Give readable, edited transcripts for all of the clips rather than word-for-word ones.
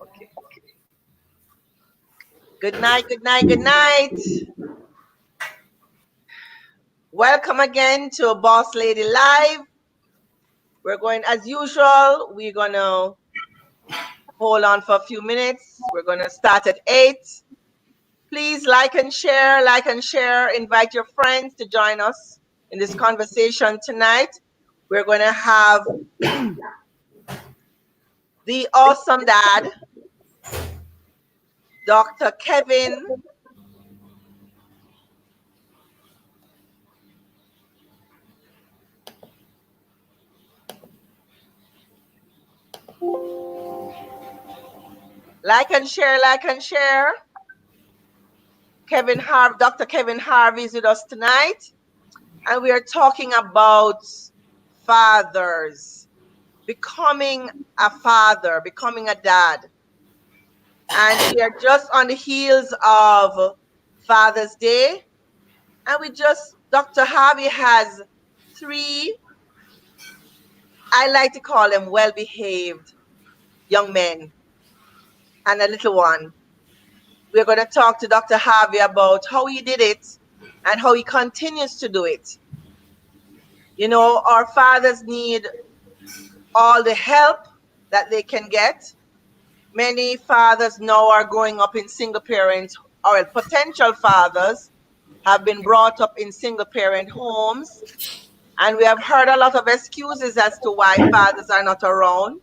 Okay. Good night, good night, good night. Welcome again to Boss Lady Live. We're going, as usual, we're going to hold on for a few minutes. We're going to start at 8. Please like and share, invite your friends to join us in this conversation tonight. We're going to have the awesome dad, Dr. Kevin. Like and share. Dr. Kevin Harvey is with us tonight, and we are talking about fathers, becoming a father, becoming a dad. And we are just on the heels of Father's Day, and Dr. Harvey has 3, I like to call them well-behaved young men and a little one. We're going to talk to Dr. Harvey about how he did it and how he continues to do it. You know, our fathers need all the help that they can get. Many fathers now are growing up in single parent, or potential fathers have been brought up in single parent homes. And we have heard a lot of excuses as to why fathers are not around.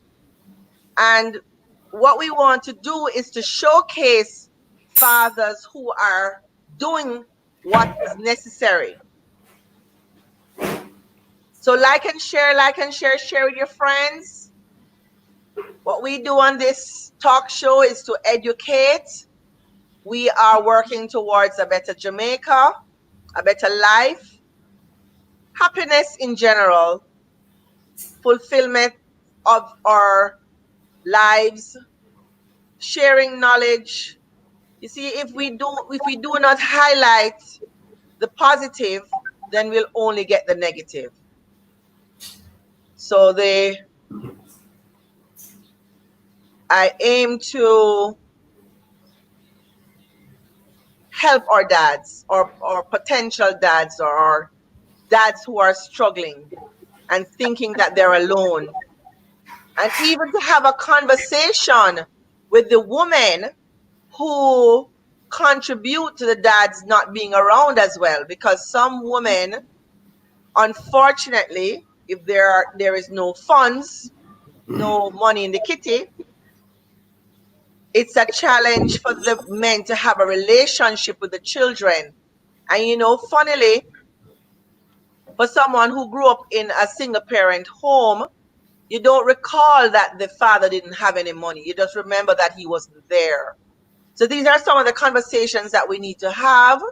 And what we want to do is to showcase fathers who are doing what is necessary. So like and share, share with your friends. What we do on this talk show is to educate. We are working towards a better Jamaica, a better life, happiness in general, fulfillment of our lives, sharing knowledge. You see, if we do not highlight the positive, then we'll only get the negative. So I aim to help our dads, or potential dads, or dads who are struggling and thinking that they're alone. And even to have a conversation with the women who contribute to the dads not being around as well. Because some women, unfortunately, if there is no funds, no money in the kitty, it's a challenge for the men to have a relationship with the children. And you know, funnily, for someone who grew up in a single parent home, you don't recall that the father didn't have any money. You just remember that he wasn't there. So these are some of the conversations that we need to have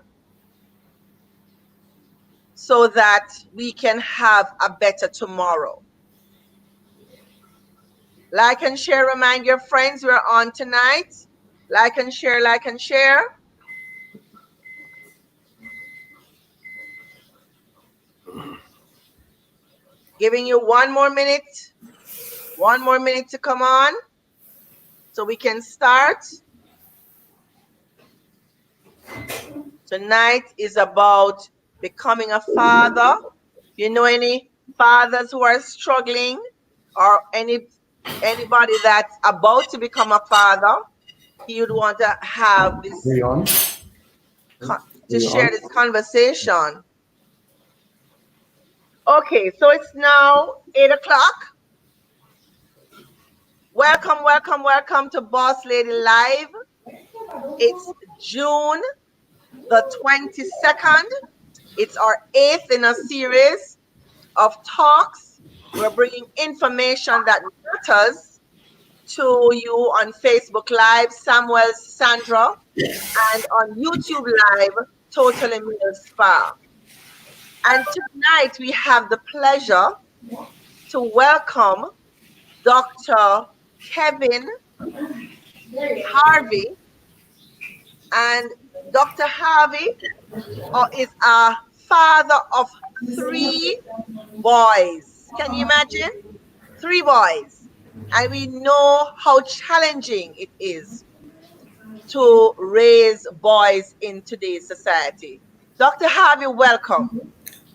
so that we can have a better tomorrow. Like and share, remind your friends we're on tonight. Like and share, Giving you one more minute to come on so we can start. Tonight is about becoming a father. You know any fathers who are struggling, or anybody that's about to become a father? He would want to have this to share this conversation. Okay, so it's now 8 o'clock. Welcome to Boss Lady Live. It's June the 22nd. It's our 8th in a series of talks. We're bringing information that matters to you on Facebook Live, Samuel Sandra, and on YouTube Live, Total Emil Spa. And tonight we have the pleasure to welcome Dr. Kevin Harvey. And Dr. Harvey is a father of 3 boys. Can you imagine? 3 boys. And we know how challenging it is to raise boys in today's society. Dr. Harvey, welcome.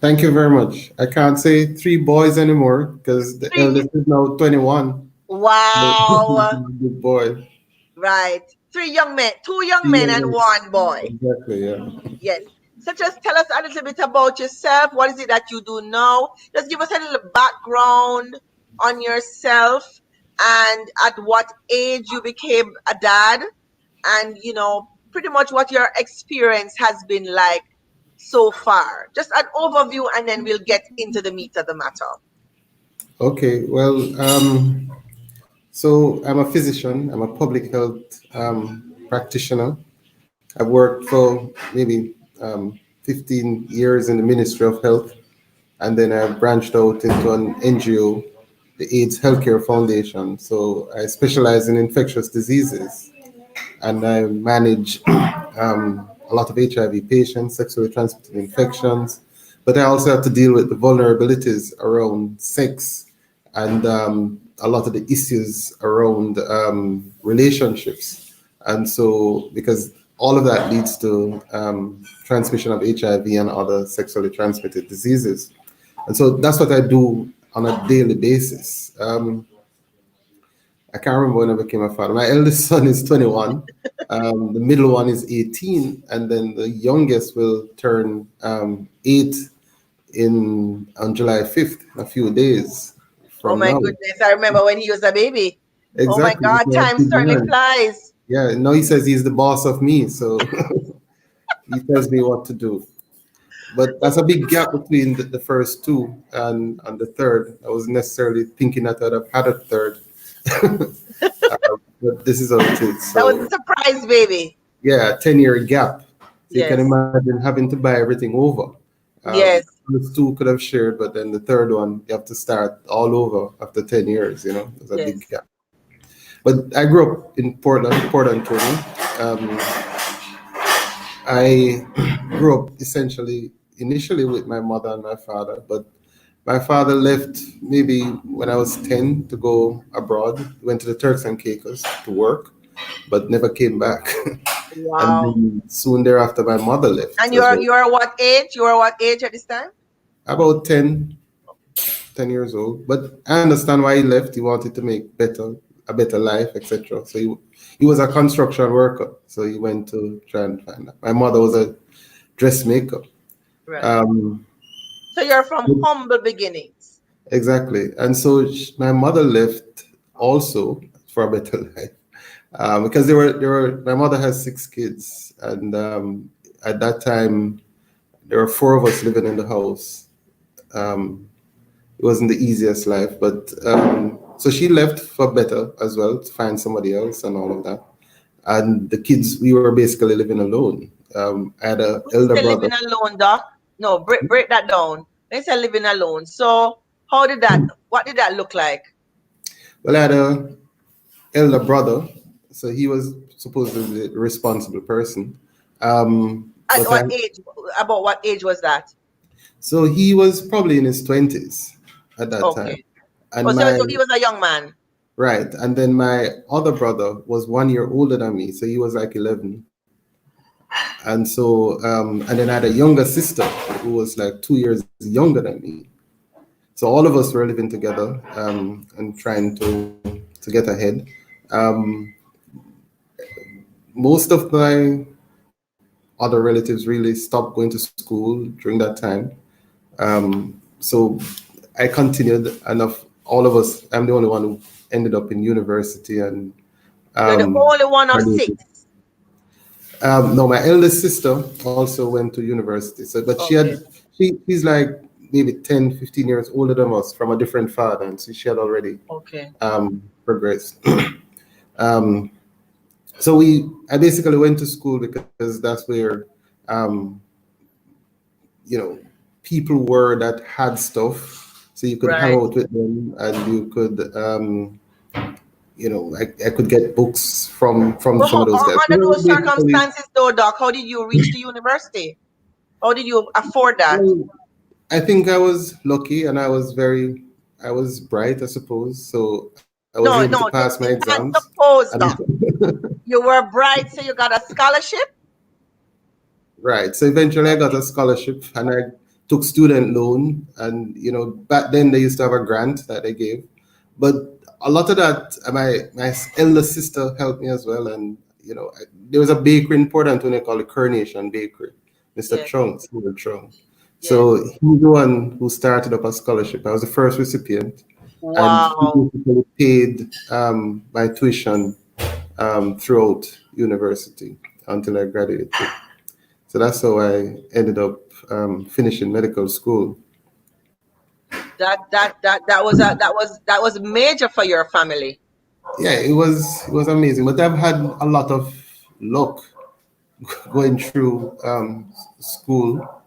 Thank you very much. I can't say three boys anymore because the Three, eldest is now 21. So wow, big boy. right. Three young men, two young Three men young and men. one boy. Exactly, yeah. Yes. So just tell us a little bit about yourself. What is it that you do now? Just give us a little background on yourself and at what age you became a dad, and pretty much what your experience has been like so far. Just an overview, and then we'll get into the meat of the matter. Okay, well, so I'm a physician. I'm a public health practitioner. I've worked for maybe 15 years in the Ministry of Health, and then I branched out into an NGO, the AIDS Healthcare Foundation. So I specialize in infectious diseases, and I manage a lot of HIV patients, sexually transmitted infections, but I also have to deal with the vulnerabilities around sex and a lot of the issues around relationships. And so, because all of that leads to transmission of HIV and other sexually transmitted diseases. And so that's what I do on a daily basis. I can't remember when I became a father. My eldest son is 21. The middle one is 18, and then the youngest will turn 8 in on July 5th, a few days Oh from my now. goodness, I remember when he was a baby. Oh my Exactly. God, So time he's certainly mine. flies. Yeah, now he says he's the boss of me, so he tells me what to do. But that's a big gap between the first two and the third. I wasn't necessarily thinking that I'd have had a third, but this is how it is. That was a So surprise baby. yeah, 10-year gap. So you can Yes, imagine having to buy everything over. yes, The two could have shared, but then the third one, you have to start all over after 10 years, There's a big yes. gap. But I grew up in Portland, Tony. I grew up essentially, initially with my mother and my father, but my father left maybe when I was 10 to go abroad. He went to the Turks and Caicos to work, but never came back. And Wow. then soon thereafter, my mother And left as you're well. you're what age? You are what age at this time? About 10 years old. But I understand why he left. He wanted to make a better life, etc. So he was a construction worker. So he went to try and find that. My mother was a dressmaker. Right. Um, So you're from humble beginnings. exactly. And so my mother left also for a better life. Because my mother has 6 kids. And at that time, there were four of us living in the house. Um, it wasn't the easiest life, but so she left for better as well to find somebody else and all of that. And the kids, we were basically living alone. I had an When you elder say brother. living alone, Doc, no, break that down. When you say living alone, so what did that look like? Well, I had an elder brother, so he was supposedly the responsible person. At But I, what age? About what age was that? so he was probably in his 20s at that time. Okay. Oh, And so he was a young man. right. And then my other brother was 1 year older than me. So he was like 11. And so, and then I had a younger sister who was like 2 years younger than me. So all of us were living together and trying to get ahead. Um, Most of my other relatives really stopped going to school during that time. So I continued, and of all of us, I'm the only one who ended up in university and You're the um, only one of graduated. six. No, my eldest sister also went to university. So, but Okay. she's like maybe 10, 15 years older than us from a different father, and so she had already Okay. progressed. um, so I basically went to school because that's where, um, you know, people were that had stuff, so you could hang Right. out with them, and you could, I could get books from But some of those guys. under those circumstances, though, Doc, how did you reach the university? How did you afford that? Well, I think I was lucky and I was bright, I suppose. So I was No, able to no, pass my you can't exams. suppose And that. You were bright, so you got a scholarship? right. So eventually I got a scholarship and I took student loan. And, back then they used to have a grant that they gave. But a lot of that, my elder sister helped me as well. And, there was a bakery in Port Antonio called the Coronation Bakery, Mr. Yes, Chung, Stephen Chung. yes. So he's the one who started up a scholarship. I was the first recipient. And he Wow. basically paid my tuition throughout university until I graduated. So that's how I ended up finishing medical school. That was major for your family. Yeah, it was amazing. But I've had a lot of luck going through school,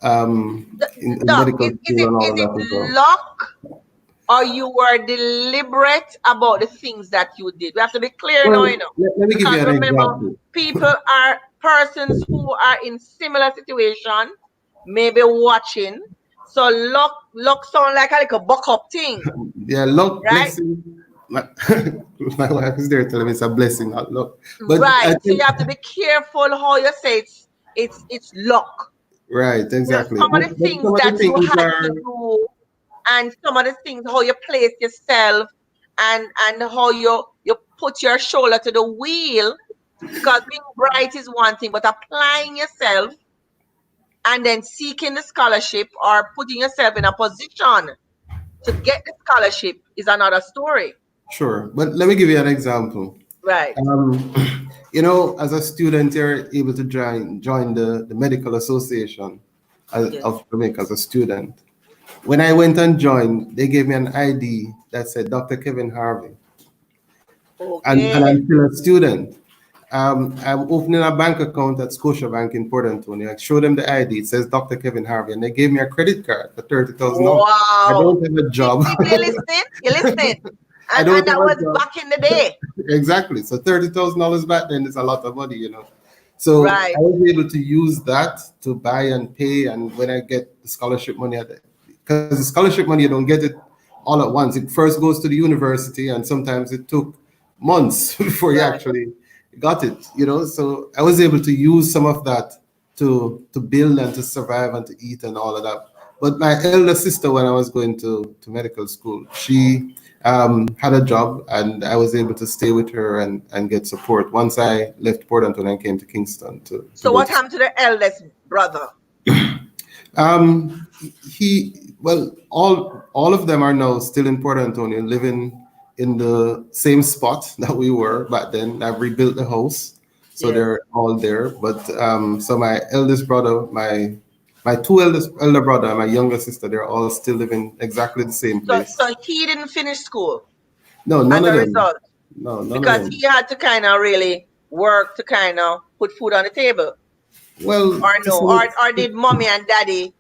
in Doc, medical is school it and all is of it that as well. luck, or you were deliberate about the things that you did? We have to be clear now, Well, let me give because you an remember, example. people are persons who are in similar situation, maybe watching. So luck sound like a little buck up thing, Yeah, luck, right? blessing. My, my wife is there telling me it's a blessing, not luck. But I Right. So think, you have to be careful how you say it's luck. right, exactly. Some of the But things some of that the you things had to are, do, and some of the things how you place yourself, and how you put your shoulder to the wheel, because being bright is one thing, but applying yourself and then seeking the scholarship or putting yourself in a position to get the scholarship is another story. sure. But let me give you an example. Right. Um, as a student, you're able to join the medical association Yes. of Jamaica as a student. When I went and joined, they gave me an ID that said Dr. Kevin Harvey, and Okay. I'm still a student. I'm opening a bank account at Scotiabank in Port Antonio. I showed them the ID. It says Dr. Kevin Harvey, and they gave me a credit card for $30,000. I Wow. don't have a See, job. people, you listening? You listening? I And don't have that a was job. back in the day. Exactly. So $30,000 back then is a lot of money. So I Right. was able to use that to buy and pay. And when I get the scholarship money, because the scholarship money, you don't get it all at once. It first goes to the university, and sometimes it took months before you Right. actually got it. So I was able to use some of that to build and to survive and to eat and all of that. But my elder sister, when I was going to medical school, she had a job, and I was able to stay with her and get support once I left Port Antonio and came to Kingston to So go what to school. happened to the eldest brother? Um, well, all of them are now still in Port Antonio, living in the same spot that we were back then. I've rebuilt the house, so Yes. they're all there. But so my eldest brother, my two elder brother, and my younger sister, they're all still living exactly the same So place. so he didn't finish school No, as none a of them. result, No, none of because them. he had to kind of really work to kind of put food on the table, Well, or to no, say or did mommy and daddy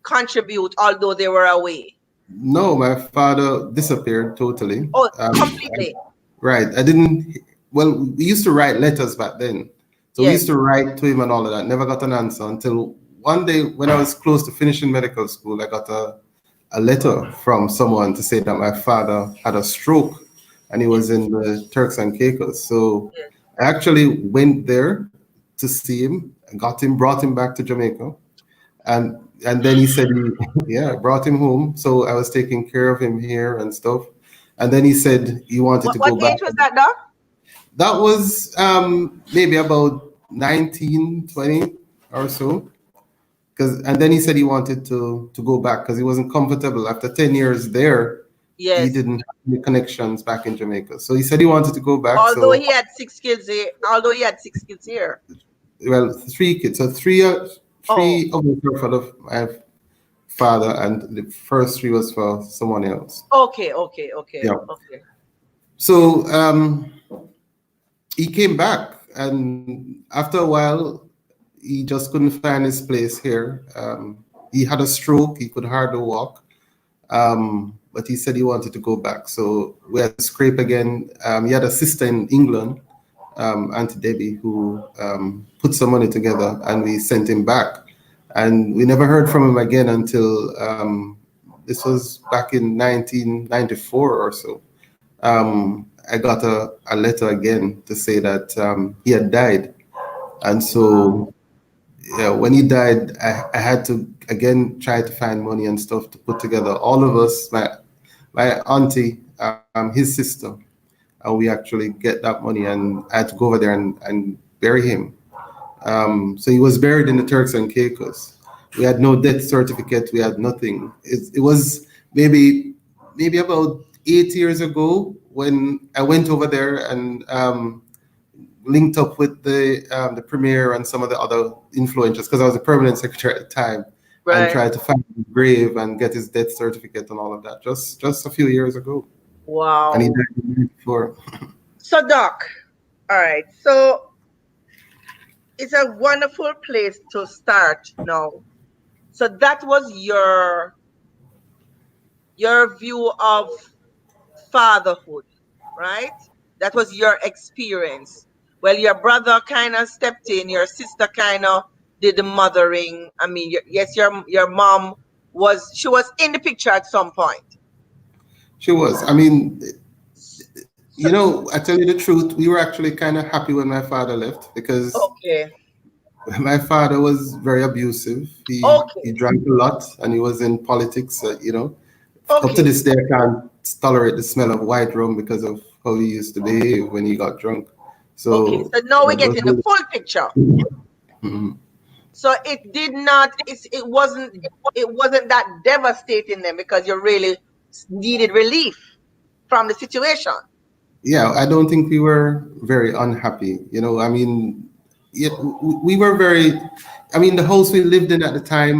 contribute although they were away? no, my father disappeared totally. Oh, completely. Right. I didn't. Well, we used to write letters back then. So we Yes. used to write to him and all of that. Never got an answer until one day when I was close to finishing medical school, I got a letter from someone to say that my father had a stroke and he Yes. was in the Turks and Caicos. So Yes. I actually went there to see him, brought him back to Jamaica. And then he said yeah, I brought him home. So I was taking care of him here and stuff. And then he said he wanted What to what go back. age was that, Doc? That was maybe about 19, 20 or so. And then he said he wanted to go back because he wasn't comfortable. After 10 years there, he Yes. didn't have any connections back in Jamaica. So he said he wanted to go back. Although So, he had 6 kids here, although he had 6 kids here. well, three kids. So Oh, three of them were for my father, and the first three was for someone else. okay, okay, okay, Yeah. okay. So he came back, and after a while, he just couldn't find his place here. He had a stroke; he could hardly walk. But he said he wanted to go back. So we had to scrape again. He had a sister in England, Auntie Debbie, who put some money together, and we sent him back. And we never heard from him again until this was back in 1994 or so. I got a letter again to say that he had died. And Wow. so yeah, when he died, I had to again try to find money and stuff to put together. All of us, my auntie, his sister, and we actually get that money, and I had to go over there and bury him. So he was buried in the Turks and Caicos. We had no death certificate. We had nothing. It was maybe about 8 years ago when I went over there and linked up with the premier and some of the other influencers because I was a permanent secretary at the time, and Right. tried to find his grave and get his death certificate and all of that. Just a few years ago, and he Wow. died in 94. So, Doc, all right. So it's a wonderful place to start now. So that was your view of fatherhood, right? That was your experience. Well, your brother kind of stepped in, your sister kind of did the mothering. I mean, yes, your mom she was in the picture at some point. She was. I mean, So, I tell you the truth, we were actually kind of happy when my father left because okay, my father was very abusive. He okay, drank a lot and he was in politics. Up to okay, this day, I can't tolerate the smell of white rum because of how he used to behave when he got drunk. okay. So So now we that get was in the really, full picture. Mhm. So it did not. It wasn't. It wasn't that devastating them because you really needed relief from the situation. Yeah. I don't think we were very unhappy. I mean, we were very. I mean, the house we lived in at the time,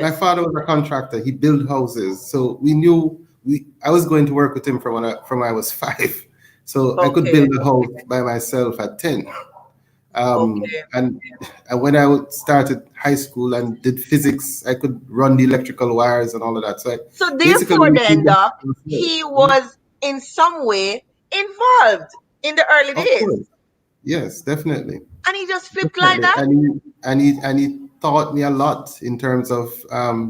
my Yes. father was a contractor. He built houses, so we knew we. I was going to work with him from when I was 5, so I could Okay. build a house by myself at 10. Okay. And when I started high school and did physics, I could run the electrical wires and all of that. So I So basically therefore, then, did Doc, that. he was in some way involved in the early Of days, course, yes, definitely. and he just flipped like Definitely. that. And he taught me a lot in terms of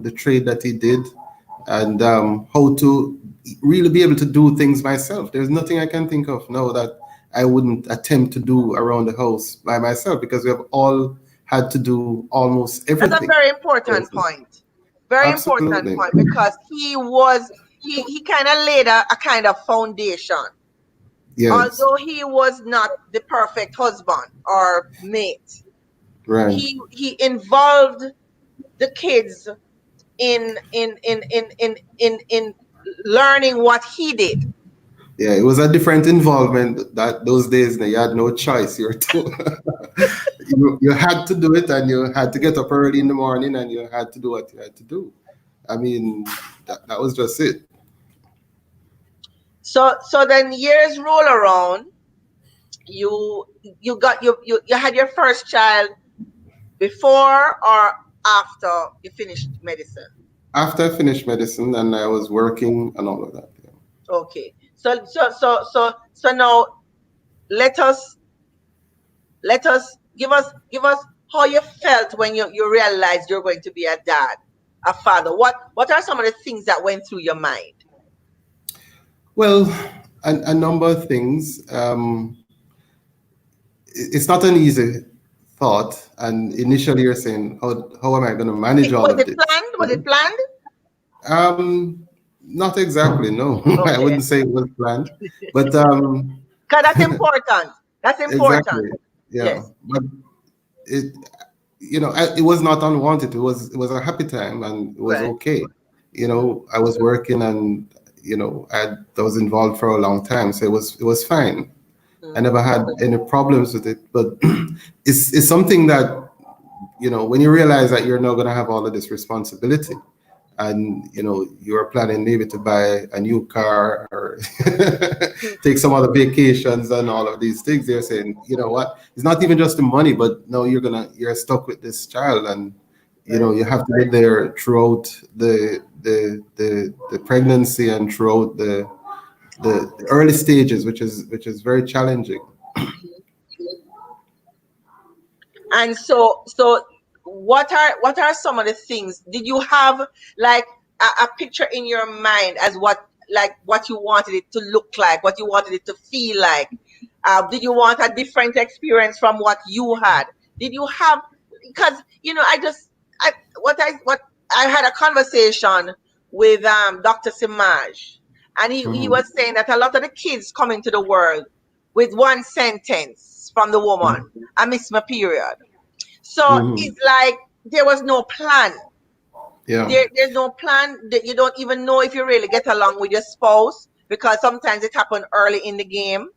the trade that he did, and how to really be able to do things myself. There's nothing I can think of now that I wouldn't attempt to do around the house by myself because we have all had to do almost That's a everything. very important point. Very important Absolutely. point because he kind of laid a kind of foundation. Yes. Although he was not the perfect husband or mate, Right. he involved the kids in learning what he did. Yeah, it was a different involvement that those days. You had no choice. You were told, you had to do it, and you had to get up early in the morning, and you had to do what you had to do. I mean, that was just it. So then years roll around. You you had your first child before or after you finished medicine. After I finished medicine and I was working and all of that. Yeah. Okay. So now let us give us how you felt when you realized you're going to be a dad, a father. What are some of the things that went through your mind? Well, a number of things. It's not an easy thought, and initially you're saying, how am I going to manage all Was of it this? planned? Was it planned? Not exactly. No, I Okay. wouldn't say it was planned, but Because that's important. That's important. exactly. Yeah, Yes. but it it was not unwanted. It was a happy time and it was Right. okay. I was working and I was involved for a long time, so it was fine. I Mm. never had any problems with it, but it's something that when you realize that you're not going to have all of this responsibility, and you're planning maybe to buy a new car or take some other vacations and all of these things, they're saying, you know what, it's not even just the money, but no, you're stuck with this child, and Right. you have to be there throughout the pregnancy and throughout the early stages, which is very challenging. And so what are some of the things? Did you have like a picture in your mind as what like what you wanted it to look like, what you wanted it to feel like? Did you want a different experience from what you had? Did you have, because I just what I had a conversation with Dr. Simaj, and he Mm-hmm. was saying that a lot of the kids come into the world with one sentence from the woman: "I miss my period." So Mm-hmm. it's like there was no plan. Yeah. There's no plan, that you don't even know if you really get along with your spouse, because sometimes it happened early in the game.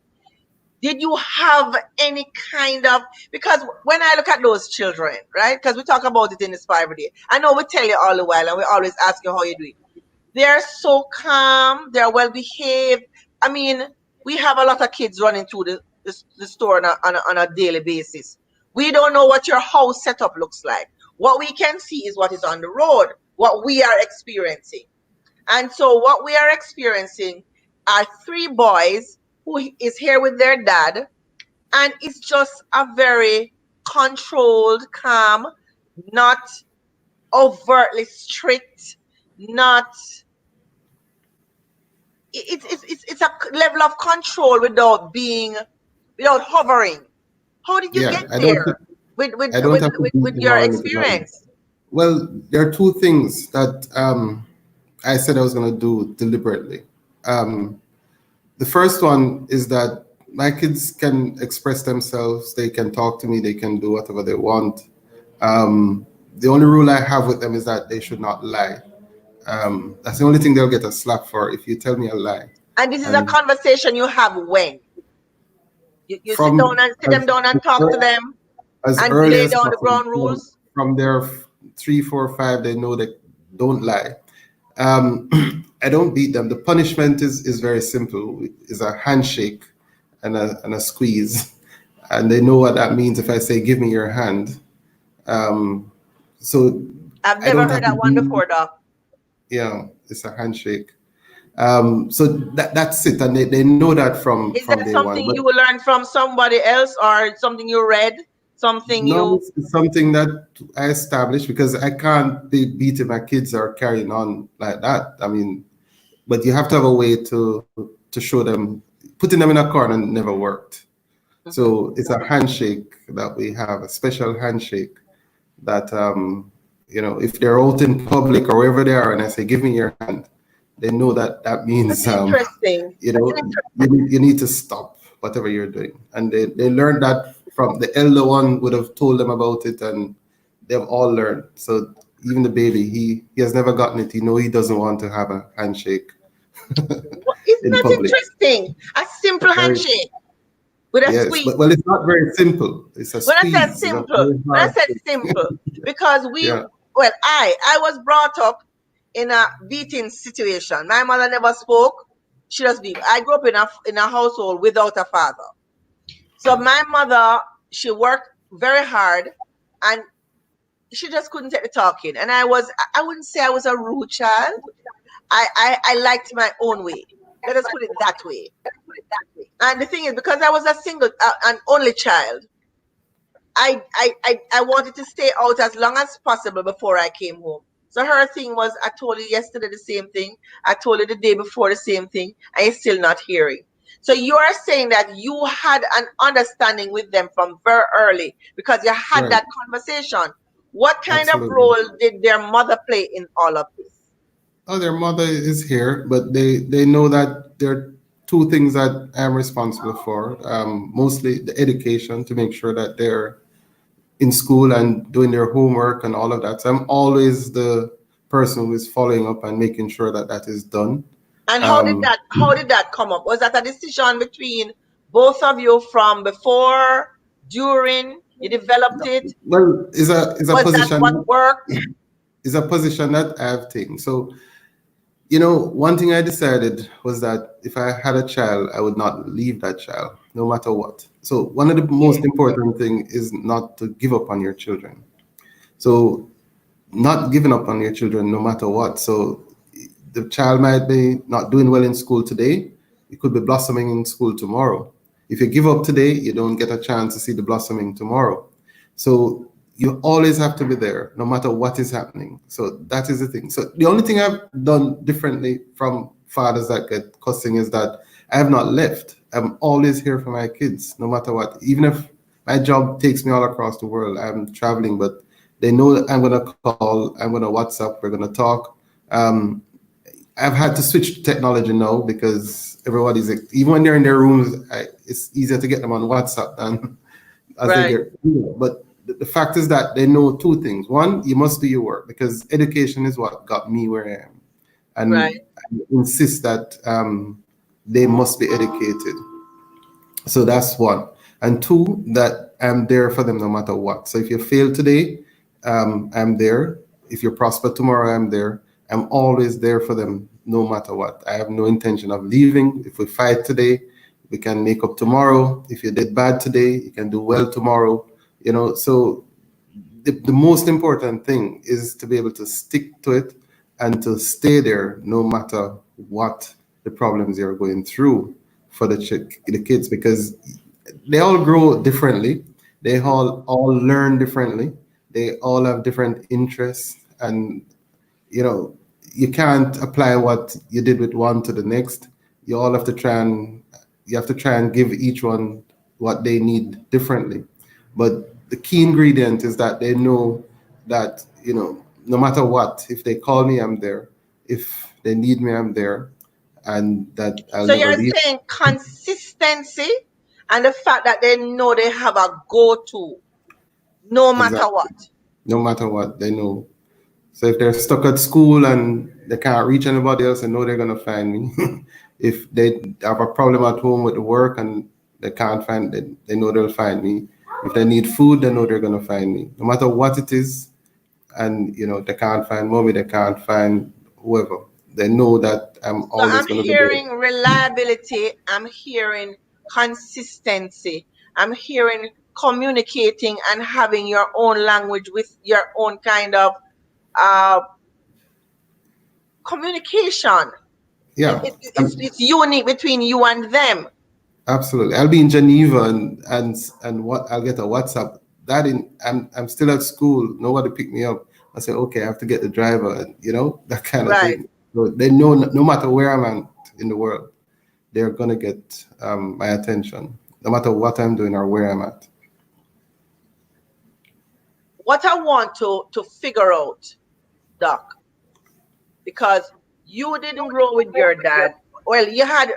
Did you have any kind of, because when I look at those children, right? Because we talk about it in the Spy every day. I know we tell you all the while, and we always ask you how you doing. They're so calm, they're well behaved. I mean, we have a lot of kids running through the store on a daily basis. We don't know what your house setup looks like. What we can see is what is on the road, what we are experiencing. And so what we are experiencing are three boys who is here with their dad, and it's just a very controlled, calm, not overtly strict, not, it's a level of control without hovering. How did you Yeah. get there with with I don't with have to with, beat with them your or anything like that. experience? Well, there are two things that I said I was going to do deliberately. Um, the first one is that my kids can express themselves, they can talk to me, they can do whatever they want. The only rule I have with them is that they should not lie. That's the only thing they'll get a slap for if you tell me a lie. And this is a And conversation you have when you from sit them down and talk to them as and early lay as down the possible, ground rules. from their 3, 4, 5, they know they don't lie. Um, I don't beat them. The punishment is very simple. Is a handshake and a squeeze, and they know what that means. If I say, "Give me your hand," um, so I've I never don't heard have to that one be. before, Doc. It's a handshake. So that's it, and they know that Is from that day one. something But you learned from somebody else, or something you read? Something no, you it's something that I established because I can't be beating my kids or carrying on like that. I mean, but you have to have a way to show them. Putting them in a corner never worked. Mhm. So it's a handshake that we have, a special handshake that if they're out in public or wherever they are, and I say, "Give me your hand," they know that that That's means interesting. you need to stop whatever you're doing, and they learned that from the elder one would have told them about it, and they've all learned. So even the baby, he has never gotten it. He know he doesn't want to have a handshake Isn't in that public. interesting? A simple Very handshake with a yes, squeeze. but well, it's not very simple. It's a When I said squeeze. It's a simple, very when I hard said thing. simple, because Yeah, I was brought up in a beating situation. My mother never spoke. She just beat. I grew up in a household without a father. So my mother, she worked very hard, and she just couldn't take the talking. And I wouldn't say I was a rude child. I liked my own way. Let us put it that way. And the thing is, because I was a single, an only child, I wanted to stay out as long as possible before I came home. So her thing was, I told you yesterday the same thing. I told you the day before the same thing, and you're still not hearing. So you are saying that you had an understanding with them from very early because you had right. that conversation. What kind of Absolutely. role did their mother play in all of this? Oh, their mother is here, but they know that there are two things that I'm responsible for. Mostly the education to make sure that they're in school and doing their homework and all of that. So I'm always the person who is following up and making sure that that is done. And Um, how did that come up? Was that a decision between both of you from before, during, you developed it? well, is a Was that what position worked? is a position that I've taken. So one thing I decided was that if I had a child, I would not leave that child, no matter what. So one of the most Okay. important thing is not to give up on your children. So not giving up on your children, no matter what. So the child might be not doing well in school today. It could be blossoming in school tomorrow. If you give up today, you don't get a chance to see the blossoming tomorrow. So you always have to be there, no matter what is happening. So that is the thing. So the only thing I've done differently from fathers that get cussing is that I have not left. I'm always here for my kids, no matter what. Even if my job takes me all across the world, I'm traveling, but they know that I'm gonna call, I'm gonna WhatsApp, we're gonna talk. Um, I've had to switch to technology now because everybody's like, even when they're in their rooms, it's easier to get them on WhatsApp than as they Right. get. But the fact is that they know two things. One, you must do your work because education is what got me where I am, Right. and I insist that they must be educated. So that's one. And two, that I'm there for them no matter what. So if you fail today, I'm there. If you prosper tomorrow, I'm there. I'm always there for them no matter what. I have no intention of leaving. If we fight today, we can make up tomorrow. If you did bad today, you can do well tomorrow. So the most important thing is to be able to stick to it and to stay there no matter what the problems you're going through for the kids, because they all grow differently, they all learn differently, they all have different interests, and you know you can't apply what you did with one to the next. You all have to try and you have to try and give each one what they need differently. But the key ingredient is that they know that no matter what, if they call me, I'm there. If they need me, I'm there, and that I'll So never you're leave. saying consistency and the fact that they know they have a go-to no matter Exactly. what. No matter what, they know. So if they're stuck at school and they can't reach anybody else, they know they're gonna find me. If they have a problem at home with the work and they can't find it, they know they'll find me. If they need food, they know they're gonna find me. No matter what it is, and they can't find mommy, they can't find whoever. They know that I'm So always I'm gonna be there. hearing reliability, I'm hearing consistency, I'm hearing communicating and having your own language with your own kind of uh, communication. It, Yeah. it, it's unique between you and them. Absolutely. I'll be in Geneva and what I'll get a WhatsApp. I'm still at school. Nobody picked me up. I say, okay, I have to get the driver and that kind of Right. thing. So they know no matter where I'm at in the world, they're gonna get my attention, no matter what I'm doing or where I'm at. What I want to figure out, Doc, because you didn't grow with your dad. Well, you had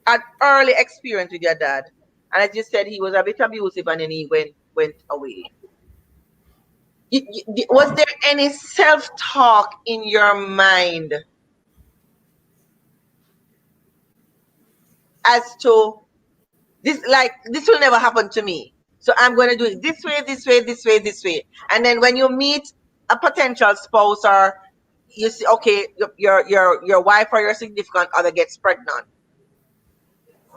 an early experience with your dad, and as you said, he was a bit abusive, and then he went away. Was there any self talk in your mind as to this? Like, this will never happen to me, so I'm going to do it this way, this way, this way, this way. And then when you meet a potential spouse, or you see, okay, your wife or your significant other gets pregnant,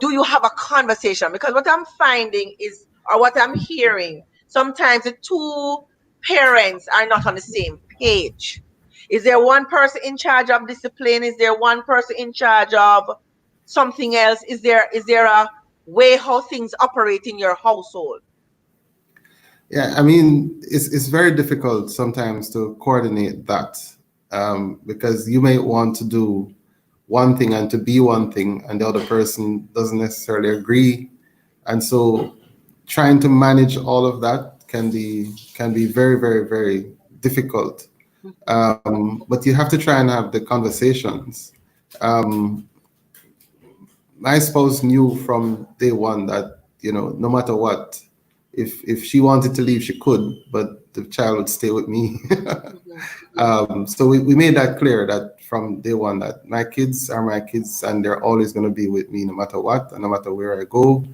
do you have a conversation? Because what I'm finding is, or what I'm hearing, sometimes the two parents are not on the same page. Is there one person in charge of discipline? Is there one person in charge of something else? Is there a way how things operate in your household? Yeah, I mean, it's very difficult sometimes to coordinate that, because you may want to do one thing and to be one thing, and the other person doesn't necessarily agree, and so trying to manage all of that can be very, very, very difficult. But you have to try and have the conversations. Um, my spouse knew from day one that no matter what, if she wanted to leave, she could, but the child would stay with me. Mhm. So we made that clear that from day one, that my kids are my kids and they're always going to be with me no matter what, and no matter where I go,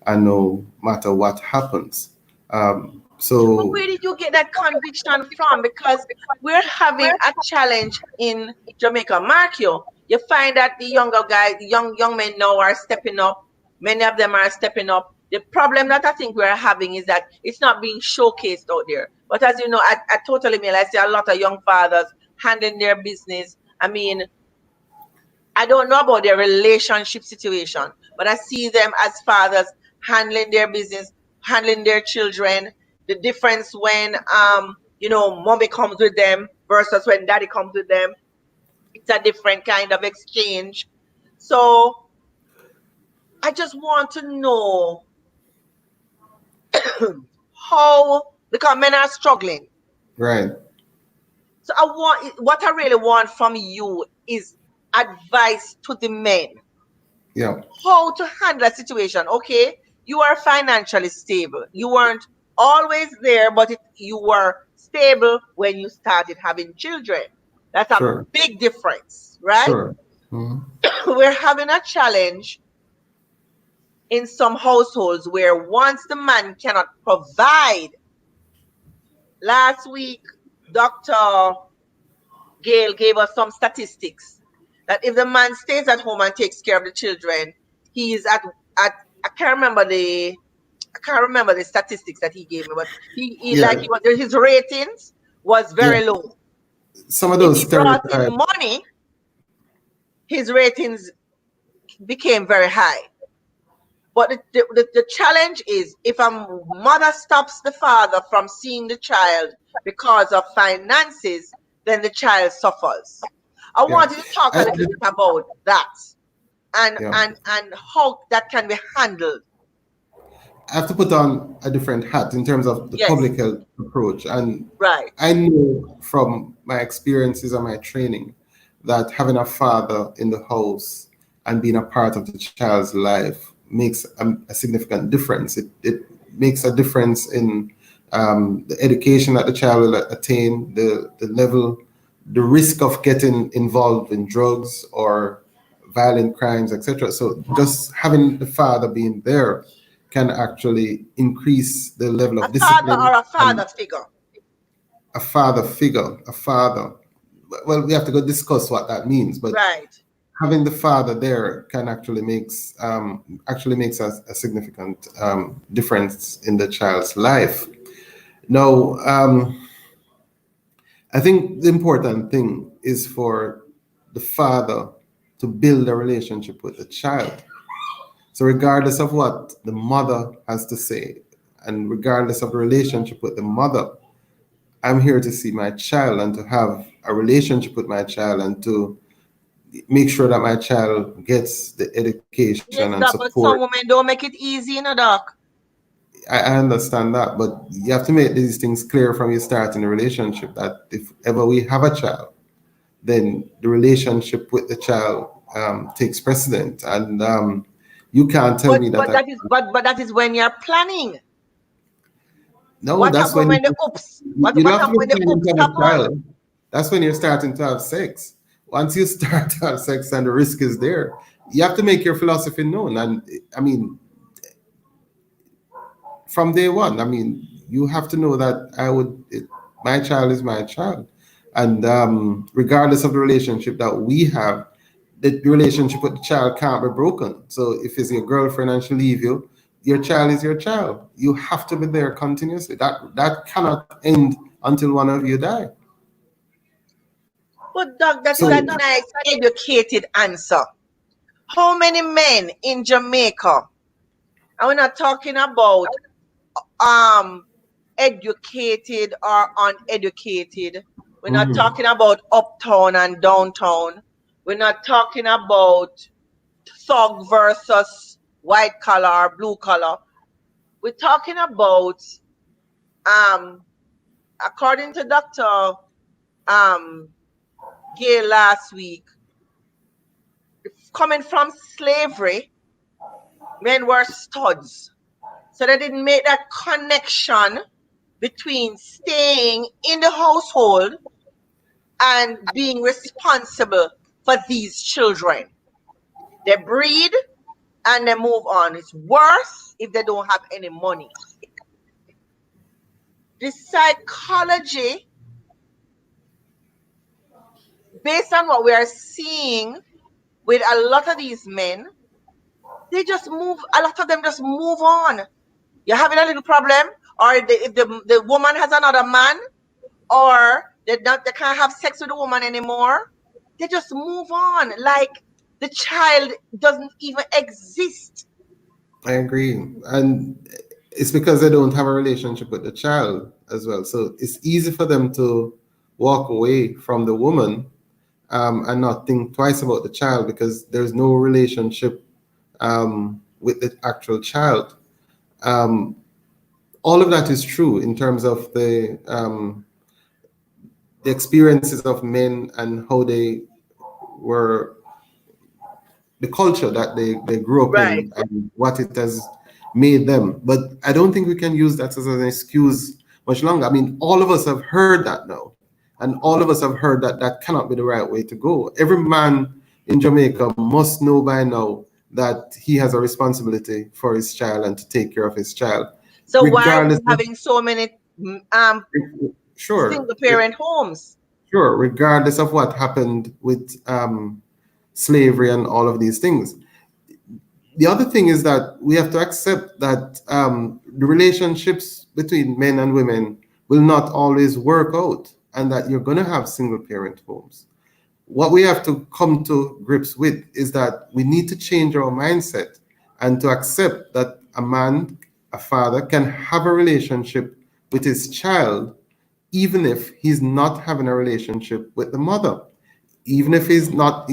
and no matter what happens. But So where did you get that conviction from? Because we're having a challenge in Jamaica. Mark you find that the younger guys, the young men now are stepping up. Many of them are stepping up. The problem that I think we're having is that it's not being showcased out there. But as you know, I totally mean, I see a lot of young fathers handling their business. I mean, I don't know about their relationship situation, but I see them as fathers handling their business, handling their children. The difference when mommy comes with them versus when daddy comes with them, it's a different kind of exchange. So I just want to know how, because men are struggling. Right. So I want, what I really want from you is advice to the men. Yeah. How to handle a situation. Okay, you are financially stable. You weren't always there, but you were stable when you started having children. That's a Sure. big difference, right? Sure. Mhm. We're having a challenge in some households where once the man cannot provide, last week, Dr. Gail gave us some statistics that if the man stays at home and takes care of the children, he is at I can't remember the I can't remember the statistics that he gave me, but he like Yeah. he was, his ratings was Yeah. very low. Some of If those he brought in stereotypes. money, his ratings became very high. But the challenge is if a mother stops the father from seeing the child because of finances, then the child suffers. I Yeah. wanted to talk a I, little bit about that and yeah. and how that can be handled. I have to put on a different hat in terms of the Yes, public health approach. And right. I know from my experiences and my training that having a father in the house and being a part of the child's life makes a significant difference. It makes a difference in the education that the child will attain, the level, the risk of getting involved in drugs or violent crimes, etc. So just having the father being there can actually increase the level A of father or discipline a and father figure. a father figure, a father. Well, we have to go discuss what that means, but Right. having the father there can actually makes a significant difference in the child's life. Now, I think the important thing is for the father to build a relationship with the child. So, regardless of what the mother has to say, and regardless of the relationship with the mother, I'm here to see my child and to have a relationship with my child and to make sure that my child gets the education and Yes, doc, support. but some women don't make it easy, you know, doc. I understand that, but you have to make these things clear from your start in the relationship that if ever we have a child, then the relationship with the child takes precedent. And you can't tell me that But that is when you're planning. no, What that's happened when when the oops? you don't What have to happened be when the planning oops to have a happen? child. That's when you're starting to have sex. Once you start to have sex and the risk is there, you have to make your philosophy known. And I mean, from day one, I mean, you have to know that my child is my child. And regardless of the relationship that we have, the relationship with the child can't be broken. So if it's your girlfriend and she leave you, your child is your child. You have to be there continuously. That cannot end until one of you die. But doc, that is So a nice, educated answer. How many men in Jamaica? And we're not talking about um educated or uneducated. We're not mhm. talking about uptown and downtown. We're not talking about thug versus white collar or blue collar. We're talking about um according to Dr. um Gay last week, coming from slavery, men were studs. So they didn't make that connection between staying in the household and being responsible for these children. They breed and they move on. It's worse if they don't have any money. The psychology, based on what we are seeing with a lot of these men, they just move, a lot of them just move on. You're having a little problem, or if the woman has another man, or they can't have sex with the woman anymore, they just move on like the child doesn't even exist. I agree. And it's because they don't have a relationship with the child as well. So it's easy for them to walk away from the woman and not think twice about the child because there's no relationship with the actual child. Um, all of that is true in terms of the experiences of men and how they were, the culture that they grew up Right. in and what it has made them. But I don't think we can use that as an excuse much longer. I mean, all of us have heard that now, and all of us have heard that that cannot be the right way to go. Every man in Jamaica must know by now that he has a responsibility for his child and to take care of his child, So why are we regardless of, having so many sure, single parent homes? sure, regardless of what happened with slavery and all of these things. The other thing is that we have to accept that the relationships between men and women will not always work out, and that you're going to have single parent homes. What we have to come to grips with is that we need to change our mindset and to accept that a man, a father, can have a relationship with his child even if he's not having a relationship with the mother, even if he's not,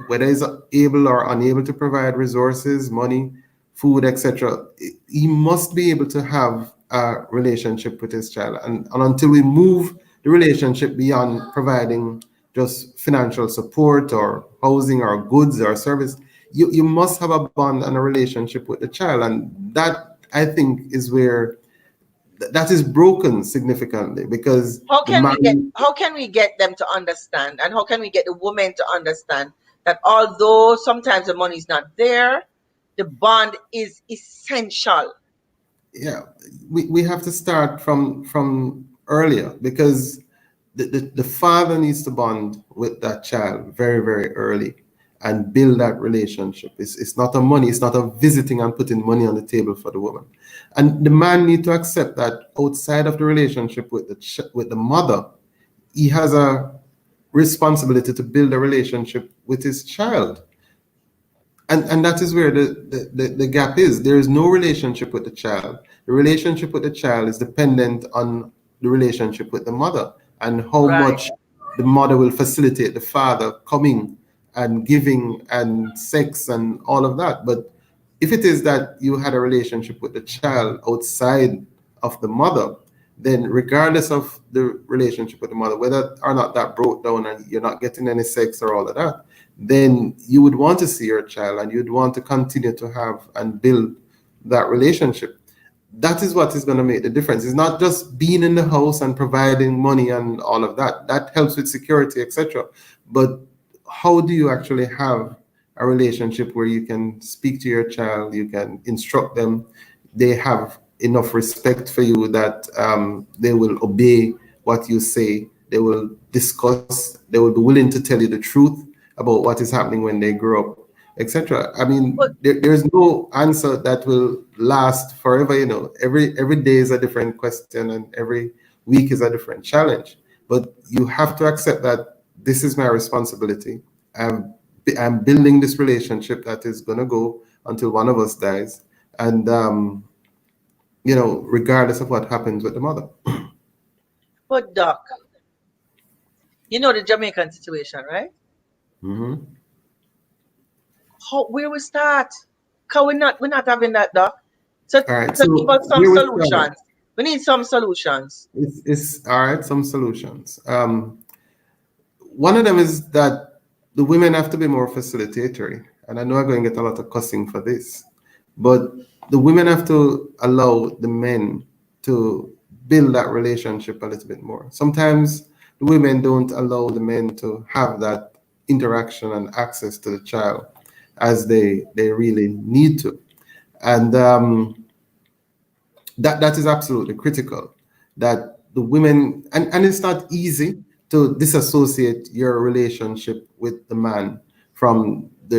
whether he's able or unable to provide resources, money, food, etc., he must be able to have a relationship with his child. And until we move the relationship beyond providing just financial support or housing or goods or service, you must have a bond and a relationship with the child. And that, I think, is where that is broken significantly because the man, How can we get them to understand, and how can we get the women to understand that although sometimes the money is not there, the bond is essential? yeah, we have to start from earlier because the father needs to bond with that child very, very early and build that relationship. It's not a money, it's not a visiting and putting money on the table for the woman. And the man need to accept that outside of the relationship with with the mother, he has a responsibility to build a relationship with his child. And that is where the gap is. There is no relationship with the child. The relationship with the child is dependent on the relationship with the mother and how Right. much the mother will facilitate the father coming and giving and sex and all of that. But if it is that you had a relationship with the child outside of the mother, then regardless of the relationship with the mother, whether or not that broke down and you're not getting any sex or all of that, then you would want to see your child and you'd want to continue to have and build that relationship. That is what is going to make the difference. It's not just being in the house and providing money and all of that. That helps with security, etc. But how do you actually have a relationship where you can speak to your child, you can instruct them, they have enough respect for you that they will obey what you say, they will discuss, they will be willing to tell you the truth about what is happening when they grow up, etc. I But mean, there's no answer that will last forever. You know, every day is a different question, and every week is a different challenge. But you have to accept that this is my responsibility. I'm building this relationship that is gonna go until one of us dies, and regardless of what happens with the mother. Doc, you know the Jamaican situation, right? Hmm. How, where we start? Cause we're not having that, Doc. So All right, so give so us some here we start. solutions. We need some solutions. It's all right. Some solutions. One of them is that the women have to be more facilitatory. And I know I'm going to get a lot of cussing for this, but the women have to allow the men to build that relationship a little bit more. Sometimes the women don't allow the men to have that interaction and access to the child as they really need to. And that is absolutely critical, that the women, and it's not easy to disassociate your relationship with the man from the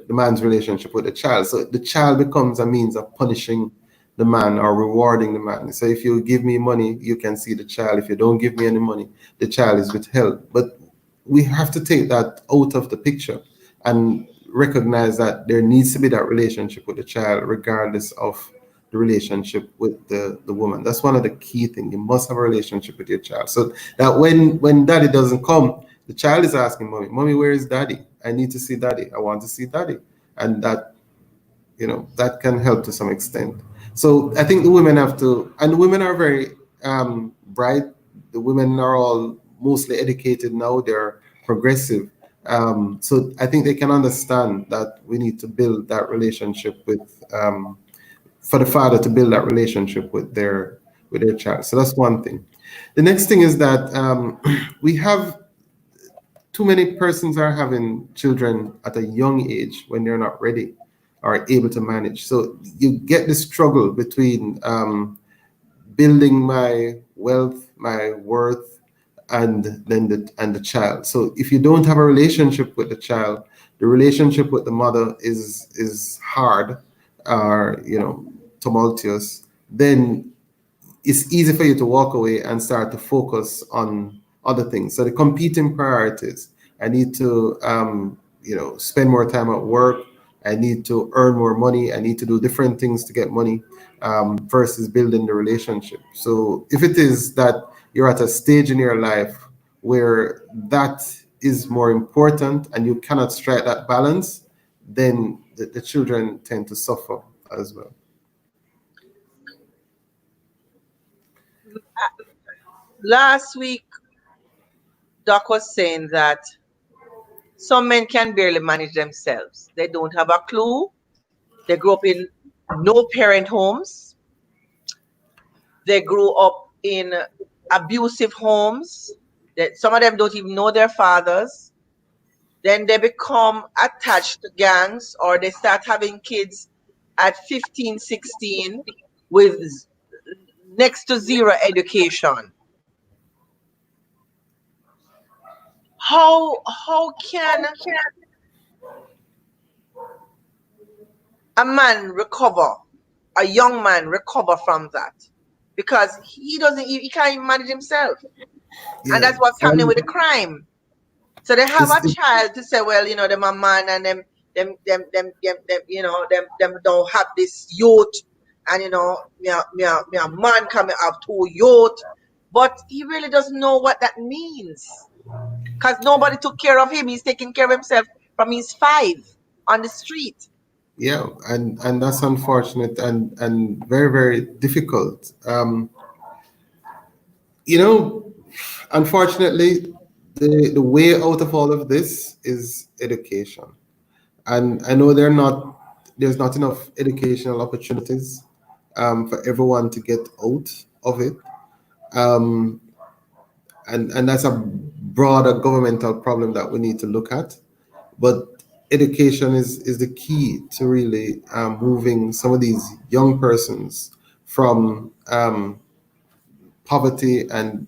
man's relationship with the child. So the child becomes a means of punishing the man or rewarding the man. So if you give me money, you can see the child. If you don't give me any money, the child is withheld. But we have to take that out of the picture and recognize that there needs to be that relationship with the child regardless of the relationship with the woman. That's one of the key things. You must have a relationship with your child. So that when daddy doesn't come, The child is asking mommy, mommy, where is daddy? I need to see daddy. I want to see daddy. And that, that can help to some extent. So I think the women have to, and the women are very bright. The women are all mostly educated now. They're progressive. So I think they can understand that we need to build that relationship for the father to build that relationship with their child. So that's one thing. The next thing is that we have too many persons are having children at a young age when they're not ready or able to manage. So you get this struggle between building my wealth, my worth, and then the child. So if you don't have a relationship with the child, the relationship with the mother is hard or tumultuous, then it's easy for you to walk away and start to focus on other things. So the competing priorities. I need to, spend more time at work. I need to earn more money. I need to do different things to get money versus building the relationship. So if it is that you're at a stage in your life where that is more important and you cannot strike that balance, then the children tend to suffer as well. Last week, Doc was saying that some men can barely manage themselves. They don't have a clue. They grew up in no parent homes. They grew up in abusive homes. That some of them don't even know their fathers. Then they become attached to gangs or they start having kids at 15, 16 with next to zero education. How can a man recover, a young man recover from that? Because he can't even manage himself. And Yeah. that's what's happening with the crime. So they have a It's, child to say, well, them a man and them don't have this youth, and me a man coming up to youth, but he really doesn't know what that means because nobody took care of him. He's taking care of himself from his 5 on the street. yeah, and that's unfortunate and very very difficult. You know, Unfortunately, the way out of all of this is education, and I know there's not enough educational opportunities for everyone to get out of it, um, and that's a broader governmental problem that we need to look at. But education is the key to really moving some of these young persons from poverty and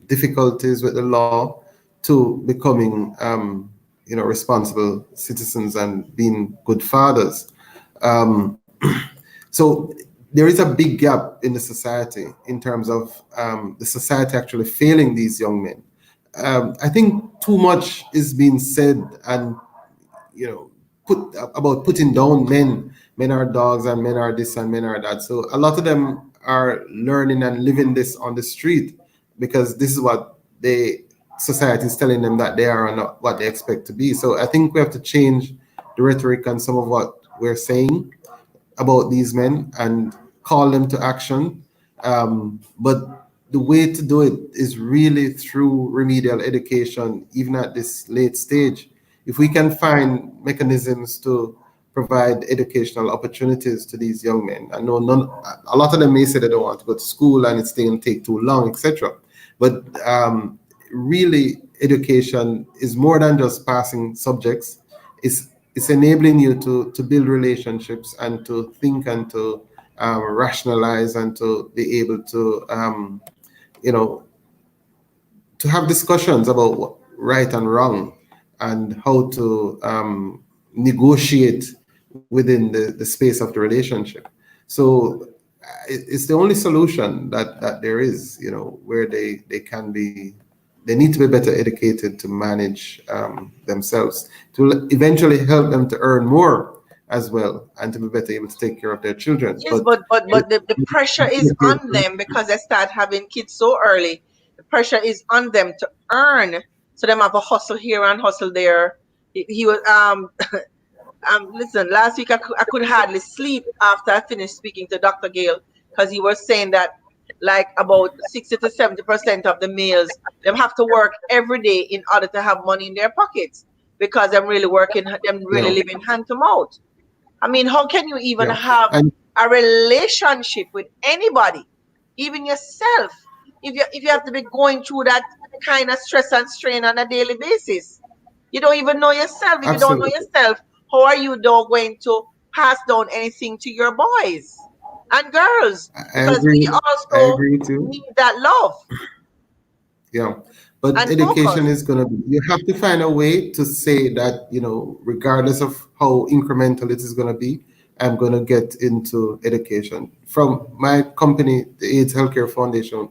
difficulties with the law to becoming responsible citizens and being good fathers. Um, so there is a big gap in the society in terms of the society actually failing these young men. I think too much is being said and put about putting down men. Men are dogs and men are this and men are that. So a lot of them are learning and living this on the street because this is what they society is telling them that they are not what they expect to be. So I think we have to change the rhetoric and some of what we're saying about these men and call them to action. But the way to do it is really through remedial education, even at this late stage. If we can find mechanisms to provide educational opportunities to these young men, I know a lot of them may say they don't want to go to school and it's going to take too long, etc. But really, education is more than just passing subjects. It's enabling you to build relationships and to think and to rationalize and to be able to you know to have discussions about what right and wrong and how to negotiate within the space of the relationship. So it's the only solution that there is, where they can be, they need to be better educated to manage themselves, to eventually help them to earn more as well, and to be better able to take care of their children. Yes, But but the pressure is on them because they start having kids so early. The pressure is on them to earn. So them have a hustle here and hustle there. He was listen, last week I could hardly sleep after I finished speaking to Dr. Gale, because he was saying that like about 60 to 70% of the males them have to work every day in order to have money in their pockets, because them really working, them really Yeah, living hand to mouth. I mean, how can you even yeah, have and a relationship with anybody, even yourself, if you have to be going through that kind of stress and strain on a daily basis? You don't even know yourself. If you don't know absolutely, yourself, how are you though going to pass down anything to your boys and girls? I Because we agree. I also agree with you. need that love Yeah, but and education focus. is gonna be. You have to find a way to say that, regardless of how incremental it is gonna be, I'm gonna get into education. From my company, the AIDS Healthcare Foundation,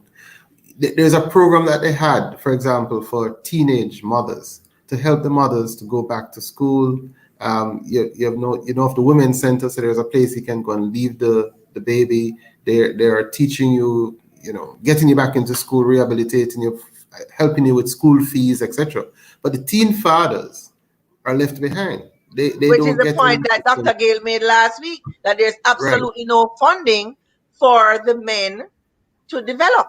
there's a program that they had, for example, for teenage mothers to help the mothers to go back to school. Of the women's center, so there's a place you can go and leave the baby. They are teaching you, getting you back into school, rehabilitating you, helping you with school fees, etc. But the teen fathers are left behind. They Which is don't the get point any that Dr. assistance. Gale made last week, that there's Right. absolutely no funding for the men to develop.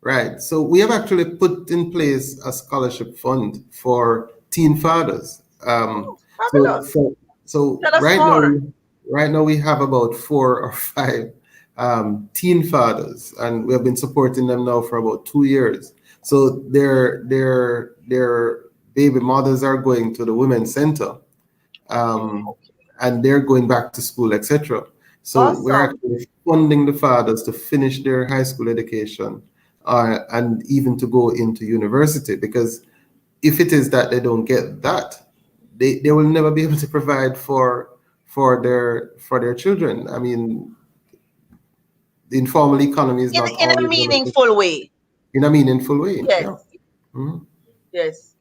Right. So we have actually put in place a scholarship fund for teen fathers. Oh, So fabulous. so so Tell us more. right now we have about 4 or 5 teen fathers, and we have been supporting them now for about 2 years. So their baby mothers are going to the women's center, um, and they're going back to school, etc. So we're Awesome. actually funding the fathers to finish their high school education, and even to go into university. Because if it is that they don't get that, they will never be able to provide for their children. I mean, the informal economy is not In a always going to be meaningful way. in a meaningful way. Yes, Yeah. Mhm. yes.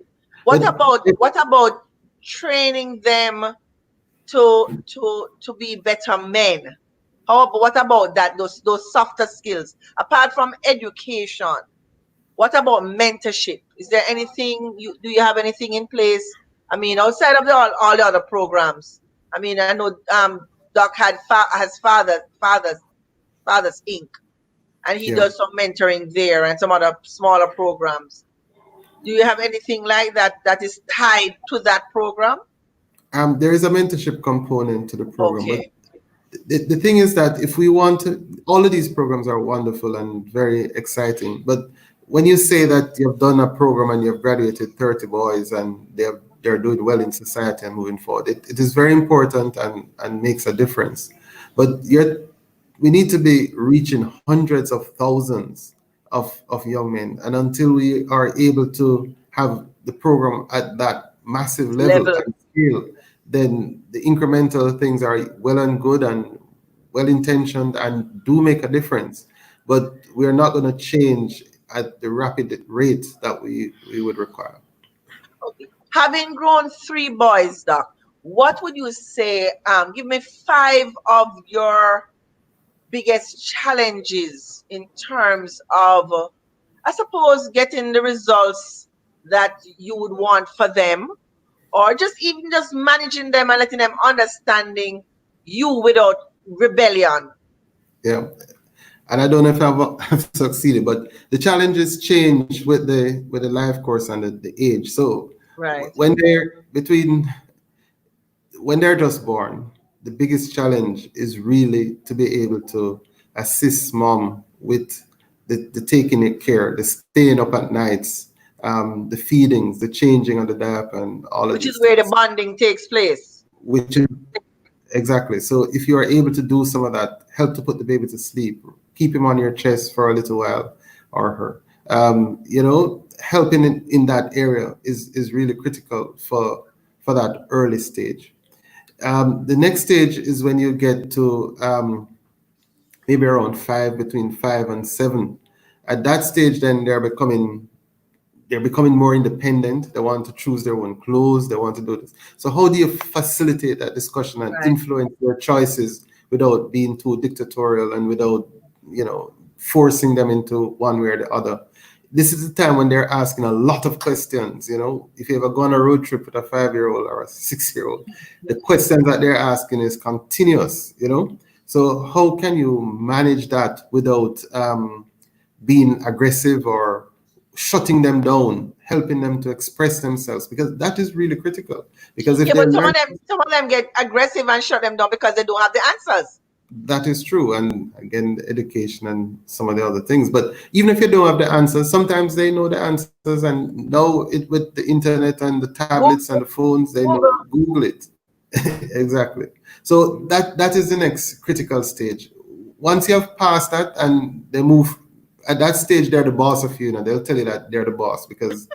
But What about training them to be better men? What about that? Those softer skills. Apart from education, what about mentorship? Is there anything do you have anything in place? I mean, outside of all the other programs. I mean, I know Doc has Fathers Inc. and he yeah. does some mentoring there and some other smaller programs. Do you have anything like that that is tied to that program? There is a mentorship component to the program, but Okay, the thing is that if we want to, all of these programs are wonderful and very exciting. But when you say that you've done a program and you've graduated 30 boys and they're doing well in society and moving forward, it is very important and makes a difference. But yet we need to be reaching hundreds of thousands of young men. And until we are able to have the program at that massive level level. and scale, then the incremental things are well and good and well intentioned and do make a difference. But we're not going to change at the rapid rate that we would require. Okay. Having grown three boys, Doc, what would you say? Give me five of your biggest challenges in terms of, I suppose, getting the results that you would want for them, or just even just managing them and letting them understanding you without rebellion. Yeah. And I don't know if I've succeeded, but the challenges change with the life course and the age. So Right. when they're just born, the biggest challenge is really to be able to assist mom with the taking it care, the staying up at nights, the feedings, the changing of the diaper, and all of Which is these where the things. bonding takes place. Which is exactly. So if you are able to do some of that, help to put the baby to sleep, keep him on your chest for a little while, or her. Helping in that area is really critical for that early stage. The next stage is when you get to maybe around 5, between 5 and 7. At that stage, then they're becoming more independent. They want to choose their own clothes. They want to do this. So how do you facilitate that discussion and Right. influence their choices without being too dictatorial and without, forcing them into one way or the other? this is the time when they're asking a lot of questions. If you ever go on a road trip with a 5-year-old or a 6-year-old, the questions that they're asking is continuous. So how can you manage that without being aggressive or shutting them down, helping them to express themselves? Because that is really critical. Because if Yeah, they but learn, some of them get aggressive and shut them down because they don't have the answers. that is true. And again, the education and some of the other things. But even if you don't have the answers, sometimes they know the answers. And now with the internet and the tablets and the Google, phones, they know Google. Google it. Exactly. So that is the next critical stage. Once you have passed that and they move, at that stage they're the boss of you. They'll tell you that they're the boss, because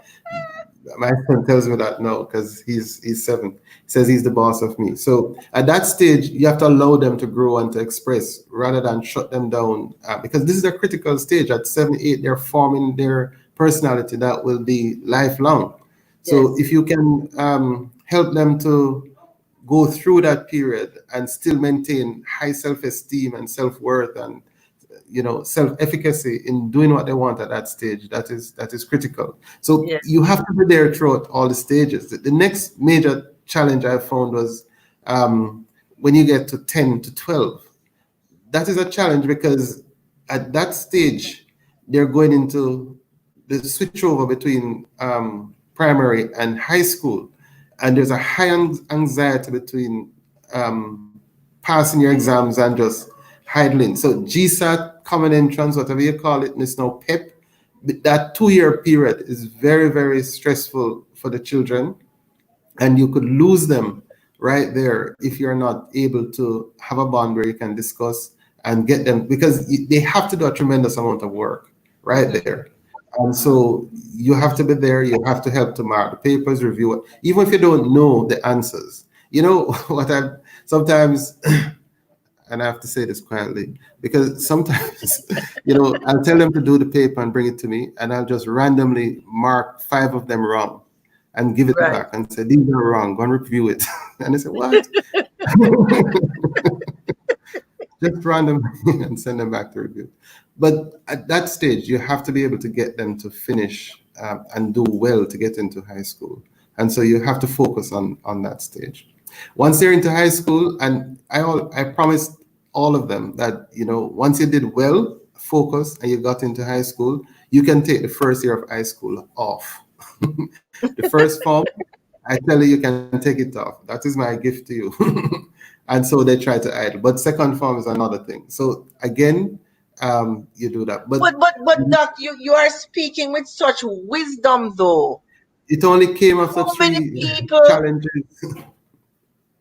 my son tells me that now, because he's 7. He says he's the boss of me. So at that stage, you have to allow them to grow and to express rather than shut them down, because this is a critical stage. At 7, 8, they're forming their personality that will be lifelong. So Yes. if you can help them to go through that period and still maintain high self-esteem and self-worth and self-efficacy in doing what they want at that stage, that is critical. So Yes. you have to be there throughout all the stages. The next major challenge I found was when you get to 10 to 12. That is a challenge, because at that stage they're going into the switchover between primary and high school, and there's a high anxiety between passing your exams and just idling. So GSAT, common entrance, whatever you call it, and it's now PEP. That 2-year period is very, very stressful for the children, and you could lose them right there if you're not able to have a bond where you can discuss and get them, because they have to do a tremendous amount of work right Hmm. there. And so you have to be there. You have to help to mark the papers, review it, even if you don't know the answers. What I sometimes, and I have to say this quietly, because sometimes, I'll tell them to do the paper and bring it to me, and I'll just randomly mark 5 of them wrong and give it Right. back and say, these are wrong, go and review it. And they say, what? Just randomly and send them back to review. But at that stage, you have to be able to get them to finish and do well to get into high school. And so you have to focus on that stage. Once they're into high school, and I promised all of them that, once you did well, focus, and you got into high school, you can take the first year of high school off. The first form, I tell you, you can take it off. That is my gift to you. And so they try to idle. But second form is another thing. So again, you do that. But But Doc, you are speaking with such wisdom though. it only came after So many 3 people. challenges.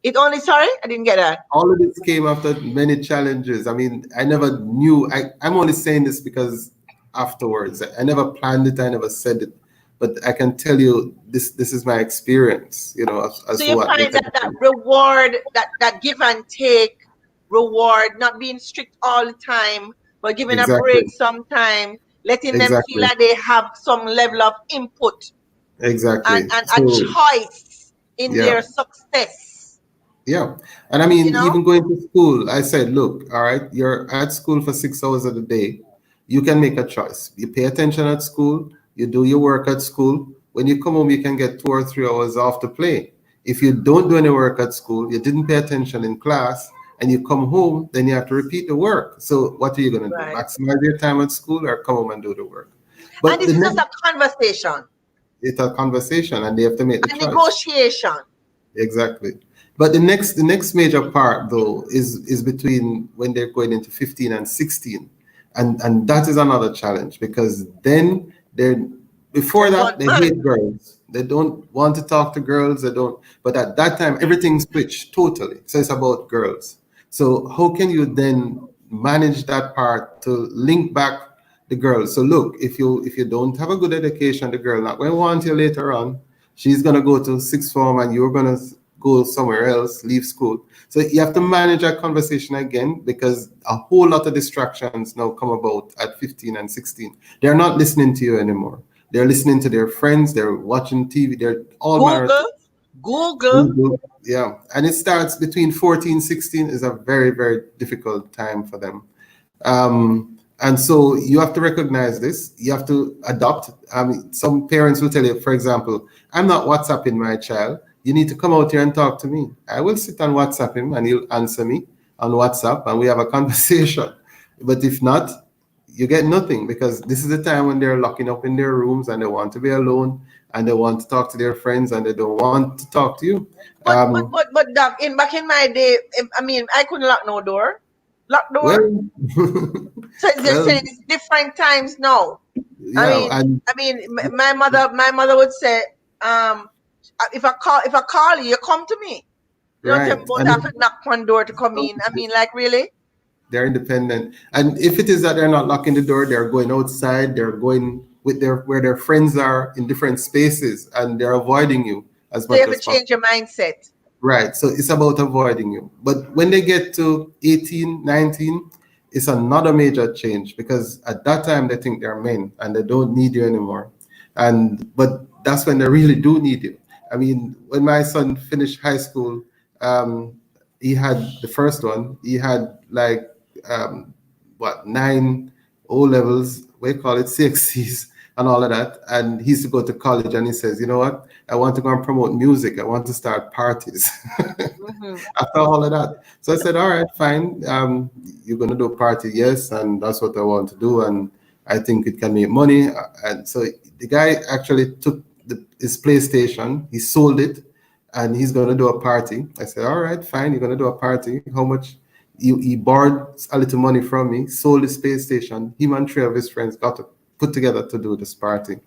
It only, sorry, I didn't get that. All of this came after many challenges. I mean, I never knew. I'm only saying this because afterwards, I never planned it. I never said it. But I can tell you, this is my experience, So as to you what they find can that do. reward, that give and take reward, not being strict all the time, but giving a Exactly. break sometime, letting them feel Exactly. like they have some level of input Exactly. and a So, choice in yeah. their success. Yeah. And I You mean, know? even going to school, I said, look, all right, you're at school for 6 hours of the day. You can make a choice. You pay attention at school, you do your work at school. When you come home, you can get 2 or 3 hours off to play. If you don't do any work at school, you didn't pay attention in class, and you come home, then you have to repeat the work. So what are you going to do? Right. Maximize your time at school or come home and do the work? And But the this is just next, a conversation, it's a conversation, and they have to make the a choice. negotiation. Exactly. But the next major part though is between when they're going into 15 and 16. And that is another challenge, because then they're before Them that gone they mad. hate girls. They don't want to talk to girls, they don't, but at that time everything switched totally. So it's about girls. So how can you then manage that part to link back the girls? So look, if you don't have a good education, the girl not going to want you later on. She's gonna go to sixth form, and you're gonna go somewhere else, leave school. So you have to manage that conversation again, because a whole lot of distractions now come about at 15 and 16. They're not listening to you anymore. They're listening to their friends. They're watching TV. They're all manner of Google, things. Google. Google. Yeah. And it starts between 14, 16 is a very, very difficult time for them. And so you have to recognize this. You have to adopt. I mean, some parents will tell you, for example, I'm not WhatsApping my child. You need to come out here and talk to me. I will sit and WhatsApp him and he'll answer me on WhatsApp and we have a conversation. But if not, you get nothing because this is the time when they're locking up in their rooms and they want to be alone and they want to talk to their friends and they don't want to talk to you. Doc, in back in my day, I mean, I couldn't lock no door. Lock door. Well, So they're well, saying it's different times now. I yeah, mean, and my mother would say, if I call you, you come to me. You don't tell me right. about have And to knock on door to come in. I mean, like really? they're independent. And if it is that they're not locking the door, they're going outside, they're going with their where their friends are in different spaces and they're avoiding you as So you much have to as possible. change your mindset. Right. So it's about avoiding you. But when they get to 18, 19, it's another major change because at that time they think they're men and they don't need you anymore. And but that's when they really do need you. I mean, when my son finished high school, um, he had the first one, he had like um, what, nine O levels, we call it CXCs and all of that. And he used to go to college and he says, you know what? I want to go and promote music. I want to start parties Hmm. after all of that. So I said, all right, fine. You're going to do a party. Yes. And that's what I want to do. And I think it can make money. And so the guy actually took his PlayStation, he sold it, and he's going to do a party. I said, all right, fine. You're going to do a party. How much? He borrowed a little money from me, sold his PlayStation. Him and three of his friends got to put together to do this party.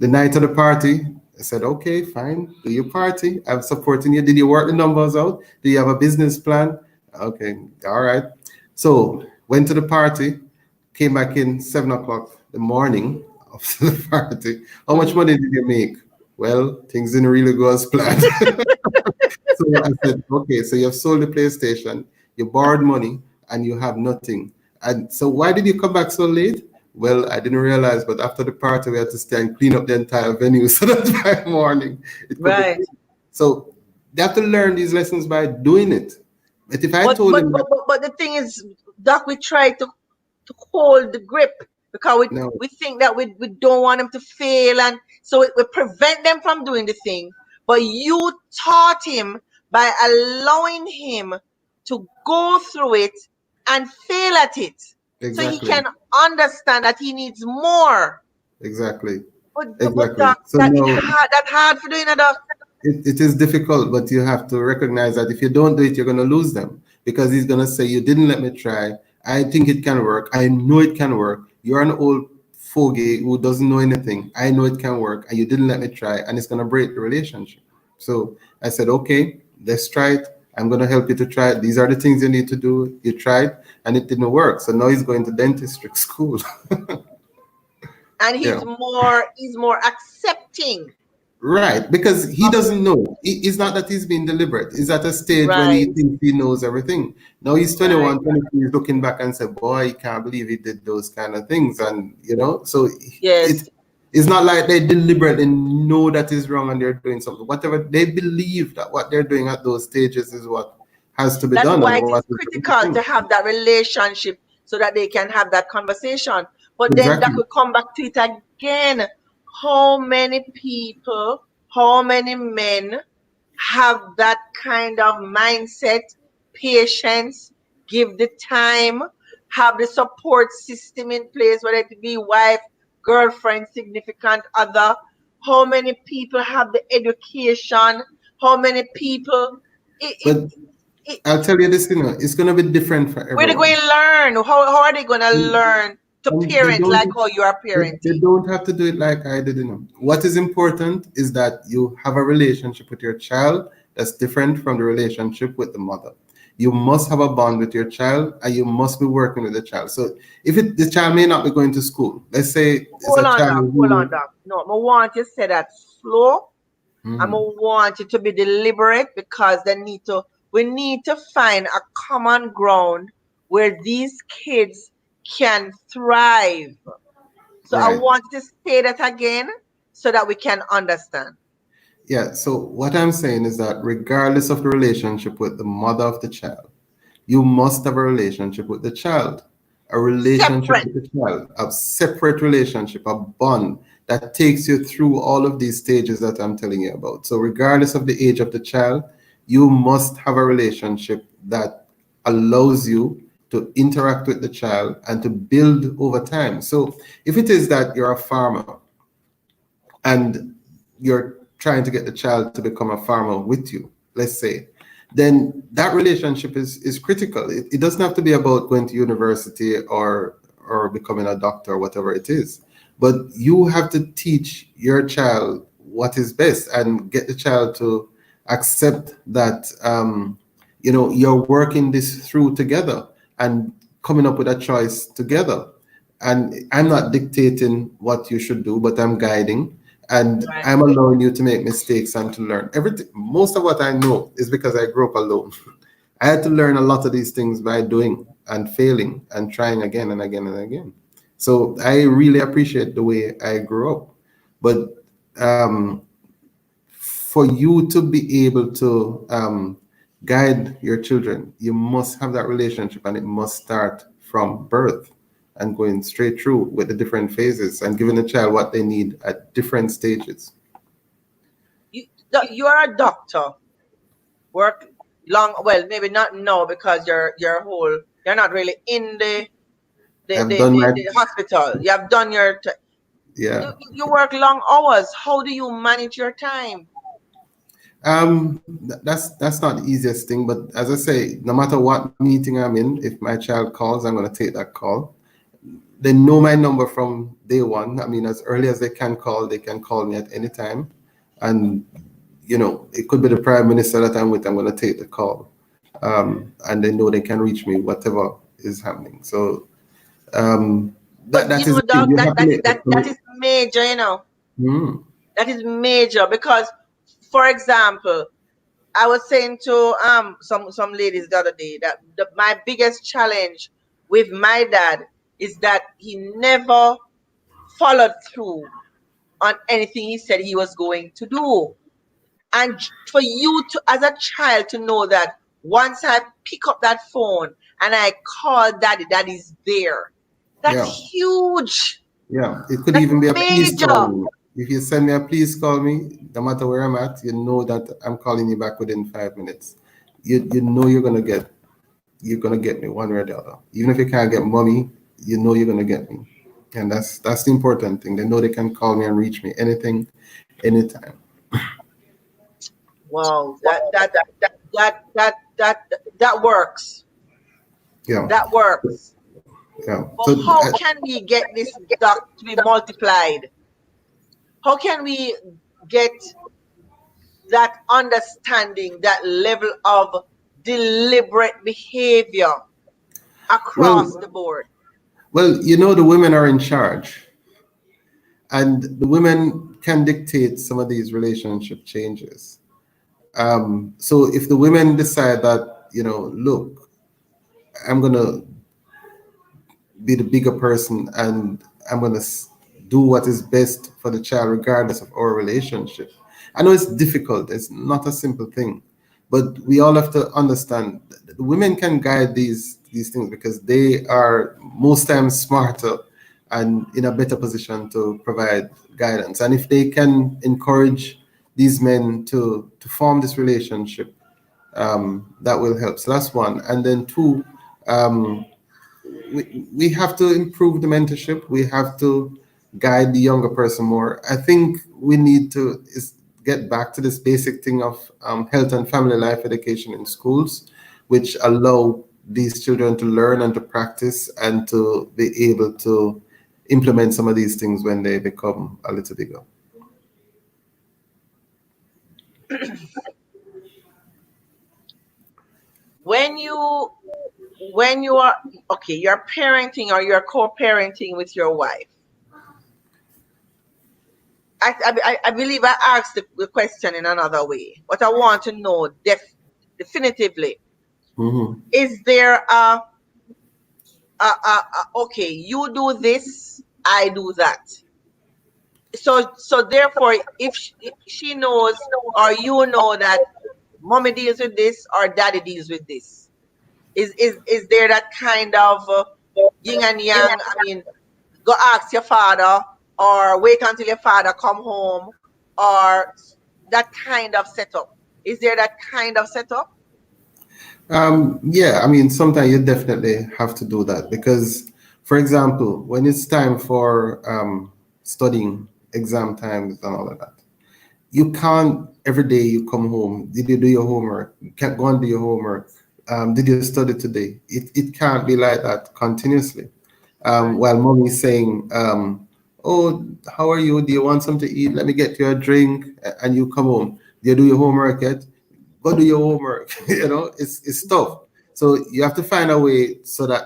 The night of the party, I said, okay, fine, do your party. I'm supporting you. Did you work the numbers out? Do you have a business plan? Okay, all right. So went to the party, came back in 7 o'clock the morning of the party. How much Hmm. money did you make? Well, things didn't really go as planned. So I said, okay, so you have sold the PlayStation, you borrowed money, and you have nothing. And so why did you come back so late? Well, I didn't realize, but after the party, we had to stay and clean up the entire venue so that by morning it could be Right. clean. So they have to learn these lessons by doing it. But if I But told but him but that, but, but the thing is, Doc, we try to hold the grip because we no, we think that we don't want them to fail, and so we prevent them from doing the thing. But you taught him by allowing him to go through it and fail at it, so he exactly, can understand that he needs more. exactly, But exactly. Doc, So no, that hard for doing it, Doc. it is difficult, but you have to recognize that if you don't do it, you're going to lose them because he's going to say, you didn't let me try. I think it can work. I know it can work. You're an old fogey who doesn't know anything. I know it can work, and you didn't let me try, and it's going to break the relationship. So I said, okay, let's try it. I'm going to help you to try it. These are the things you need to do. You tried, and it didn't work. So now he's going to dentistry school. And Yeah. he's more accepting. Right, because he Of doesn't know. It's not that he's being deliberate. He's at a stage when he right, thinks he knows everything. Now he's right. 21, 22, he's looking back and say, boy, he can't believe he did those kind of things. And, so Yes. it's not like they deliberately know that is wrong and they're doing something. Whatever, they believe that what they're doing at those stages is what has to be That's done and why it what is is the right critical thing. to have that relationship so that they can have that conversation. But then that Exactly. could come back to it again. How many people, how many men have that kind of mindset, patience, give the time, have the support system in place, whether it be wife, girlfriend, significant other? How many people have the education? How many people? But It, I'll tell you this, it's going to be different for where they going everyone. to learn? How are they going to learn to And they parent like don't how you are they parenting? don't have to do it like I did. What is important is that you have a relationship with your child that's different from the relationship with the mother. You must have a bond with your child and you must be working with the child. So if the child may not be going to school, let's say it's Hold a on, child Doc. Hold on, who Doc. No, I want you to say that slow. I Mhm. want you to be deliberate because we need to find a common ground where these kids can thrive. So I Right. want you to say that again so that we can understand. Yeah. So what I'm saying is that regardless of the relationship with the mother of the child, you must have a relationship with the child. a relationship Separate. with the child, a separate relationship, a bond that takes you through all of these stages that I'm telling you about. So, regardless of the age of the child, you must have a relationship that allows you to interact with the child and to build over time. So, if it is that you're a farmer and you're trying to get the child to become a farmer with you, let's say, then that relationship is critical. It doesn't have to be about going to university or becoming a doctor or whatever it is. But you have to teach your child what is best and get the child to accept that you're working this through together and coming up with a choice together. And I'm not dictating what you should do, but I'm guiding, and Right. I'm allowing you to make mistakes and to learn. Everything, most of what I know is because I grew up alone. I had to learn a lot of these things by doing and failing and trying again and again and again. So I really appreciate the way I grew up. But um, for you to be able to guide your children, you must have that relationship, and it must start from birth and going straight through with the different phases and giving the child what they need at different stages. You, you are a doctor. Work long. Well, maybe not now because you're not really in I've done my, the hospital. You have done your. yeah. You work long hours. How do you manage your time? That's not the easiest thing, but as I say, no matter what meeting I'm in, if my child calls, I'm going to take that call. They know my number from day one. I mean, as early as they can call me at any time. And, it could be the prime minister that I'm with, I'm going to take the call. And they know they can reach me, whatever is happening. So But that is the thing. Doc, You have to make the that is commitment. major. Mm, That is major because, for example, I was saying to some ladies the other day that my biggest challenge with my dad is that he never followed through on anything he said he was going to do. And for you to, as a child, to know that once I pick up that phone and I call daddy, daddy's there. That's yeah. huge. Yeah, it could That's even be a please call major. me. If you send me a please call me, no matter where I'm at, you know that I'm calling you back within 5 minutes. You know you're gonna get me one way or the other. Even if you can't get mommy, you know you're gonna get me. And that's the important thing. They know they can call me and reach me anything, anytime. Wow, that that works. Yeah, That works. yeah. But So how can we get this duck to be multiplied? How can we get that understanding, that level of deliberate behavior across well, the board? the women are in charge, and the women can dictate some of these relationship changes. So if the women decide that, look, I'm gonna be the bigger person and I'm gonna do what is best for the child, regardless of our relationship. I know it's difficult; it's not a simple thing, but we all have to understand that the women can guide these things because they are most times smarter and in a better position to provide guidance. And if they can encourage these men to form this relationship, that will help. So that's one. And then two, um, we have to improve the mentorship. We have to guide the younger person more. I think we need to get back to this basic thing of health and family life education in schools, which allow these children to learn and to practice and to be able to implement some of these things when they become a little bigger. When you are okay, you're parenting or you're co-parenting with your wife. I believe I asked the question in another way. What I want to know definitively Hmm. is there okay, you do this, I do that. So therefore, if she knows or you know that mommy deals with this or daddy deals with this, is there that kind of yin and yang. I mean, go ask your father, or wait until your father come home, or that kind of setup. Is there that kind of setup? Yeah, I mean, sometimes you definitely have to do that because, for example, when it's time for studying, exam times, and all of that, you can't every day you come home. Did you do your homework? You can't go and do your homework. Did you study today? It can't be like that continuously. Right. While mommy is saying, "Oh, how are you? Do you want something to eat? Let me get you a drink." And you come home. Do you do your homework yet? Go do your homework. It's tough. So you have to find a way so that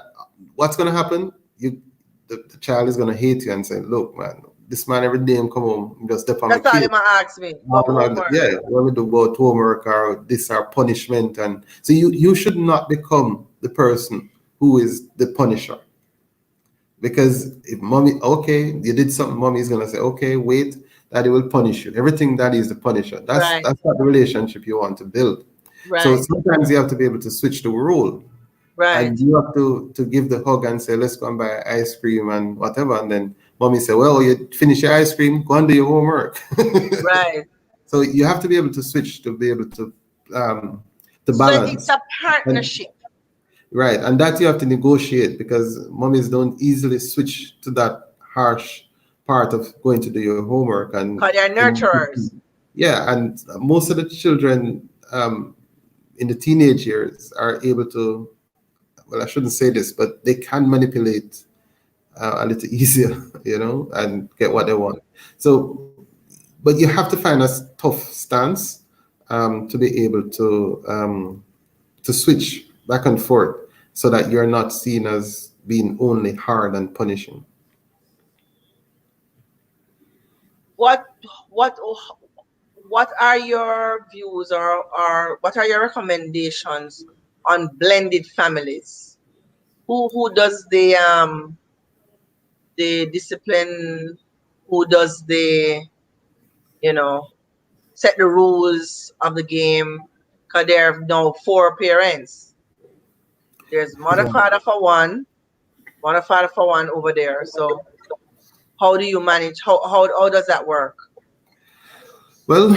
what's gonna happen, the child is gonna hate you and say, "Look, man, this man every day him come home, he just step on my That's all case. him ask me. Go homework. Yeah, what we do about homework or this or punishment." And so you should not become the person who is the punisher. Because if mommy, okay, you did something, mommy is gonna say, okay, wait, daddy will punish you. Everything daddy is the punisher. That's Right. that's not the relationship you want to build. So Right. sometimes you have to be able to switch the role, and Right. you have to give the hug and say, let's go and buy ice cream and whatever. And then mommy say, well, you finish your ice cream, go and do your homework. Right. So you have to be able to switch to be able um, to So it's balance. a And partnership. right, and that you have to negotiate because mommies don't easily switch to that harsh part of going to do your homework. And Because they're nurturers. yeah, and most of the children in the teenage years are able to, well, I shouldn't say this, but they can manipulate a little easier, and get what they want. So, but you have to find a tough stance to be able to switch back and forth so that you're not seen as being only hard and punishing. What what what are your views, or what are your recommendations on blended families? Who does the discipline? Who does the, you know, set the rules of the game? Because there are now four parents. There's mother, Yeah. father for one, mother, father for one over there. So how do you manage? How does that work? Well,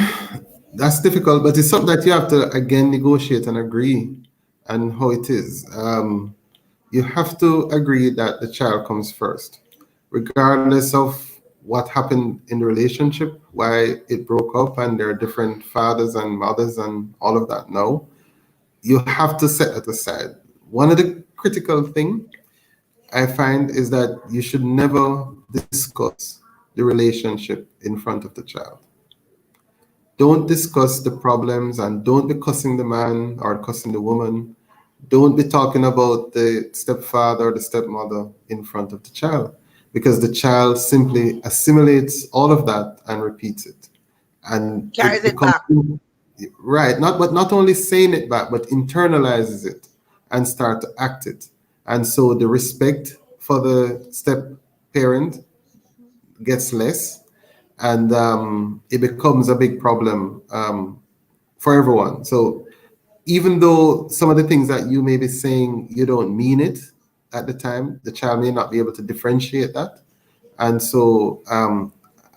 that's difficult, but it's something that you have to again negotiate and agree and how it is. You have to agree that the child comes first, regardless of what happened in the relationship, why it broke up, and there are different fathers and mothers and all of that. No, you have to set it aside. One of the critical thing I find is that you should never discuss the relationship in front of the child. Don't discuss the problems and don't be cussing the man or cussing the woman. Don't be talking about the stepfather or the stepmother in front of the child because the child simply assimilates all of that and repeats it. And it Carries it becomes back. right, not only saying it back, but internalizes it and start to act it. And so the respect for the step parent gets less, and it becomes a big problem for everyone. So even though some of the things that you may be saying you don't mean it at the time, the child may not be able to differentiate that, and so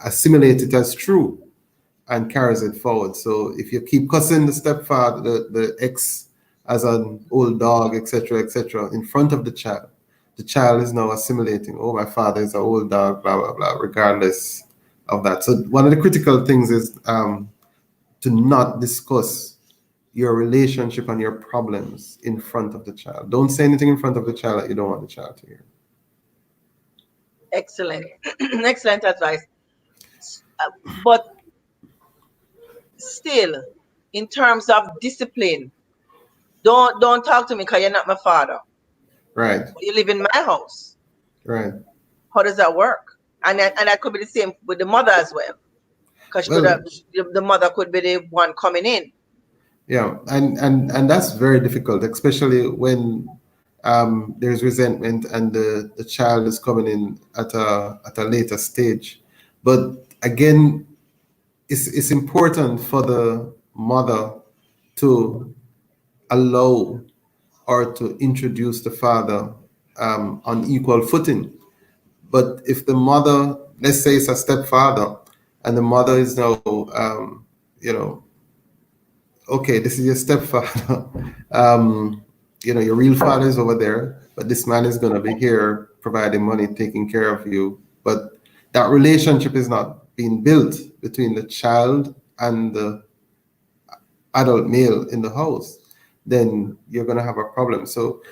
assimilate it as true and carries it forward. So if you keep cussing the stepfather, the ex as an old dog, etc., in front of the child is now assimilating, oh, my father is an old dog, blah, blah, blah, regardless of that. So one of the critical things is to not discuss your relationship and your problems in front of the child. Don't say anything in front of the child that you don't want the child to hear. Excellent. Excellent advice. But still, in terms of discipline, don't talk to me because you're not my father. Right, You live in my house. right. How does that work? And that could be the same with the mother as well, because she could have, Well, the mother could be the one coming in. yeah, and that's very difficult, especially when there's resentment and the child is coming in at a later stage. But again, it's important for the mother to allow or to introduce the father on equal footing. But if the mother, let's say it's a stepfather, and the mother is now, you know, okay, this is your stepfather. Your real father is over there, but this man is going to be here providing money, taking care of you. But that relationship is not being built between the child and the adult male in the house. Then you're going to have a problem. So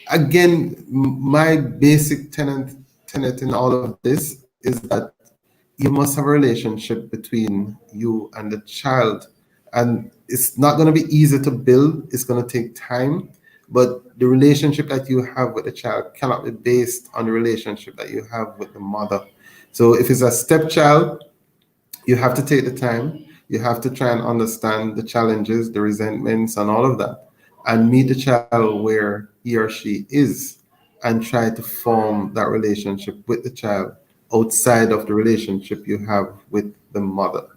again, my basic tenet in all of this is that you must have a relationship between you and the child. And it's not going to be easy to build, it's going to take time. But the relationship that you have with the child cannot be based on the relationship that you have with the mother. So if it's a stepchild, you have to take the time. You have to try and understand the challenges, the resentments, and all of that, and meet the child where he or she is, and try to form that relationship with the child outside of the relationship you have with the mother.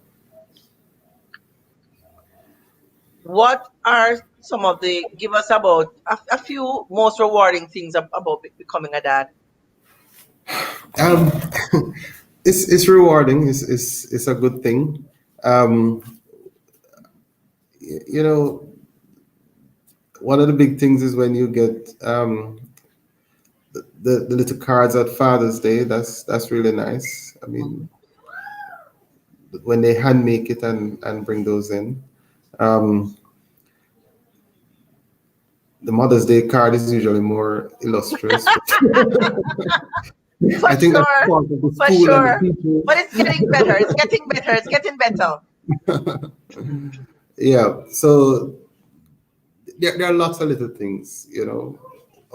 What are some of the, give us about a few most rewarding things about becoming a dad? Um, it's rewarding. It's a good thing. Um, you know, one of the big things is when you get the little cards at Father's Day. That's really nice. I mean, when they hand make it and bring those in. Um, the Mother's Day card is usually more illustrious. For I think that's sure, part of the for school and the sure. teachers. But it's getting better. It's getting better. It's getting better. Yeah, so there are lots of little things,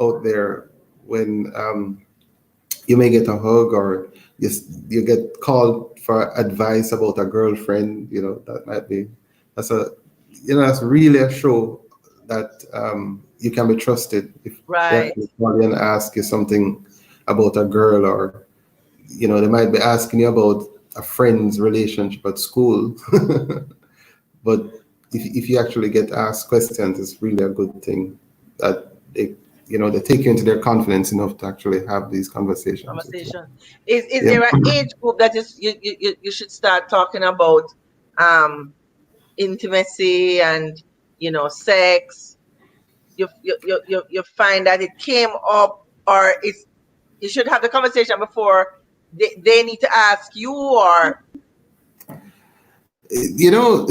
out there when you may get a hug, or you get called for advice about a girlfriend. That might be that's a that's really a show that you can be trusted if they Right. actually call you and ask you something about a girl, or they might be asking you about a friend's relationship at school. But if you actually get asked questions, it's really a good thing that they take you into their confidence enough to actually have these conversations with you. Conversation. Is Yeah. there an age group that is you should start talking about um intimacy and sex? You find that it came up, or it's you should have the conversation before they need to ask you, or You know,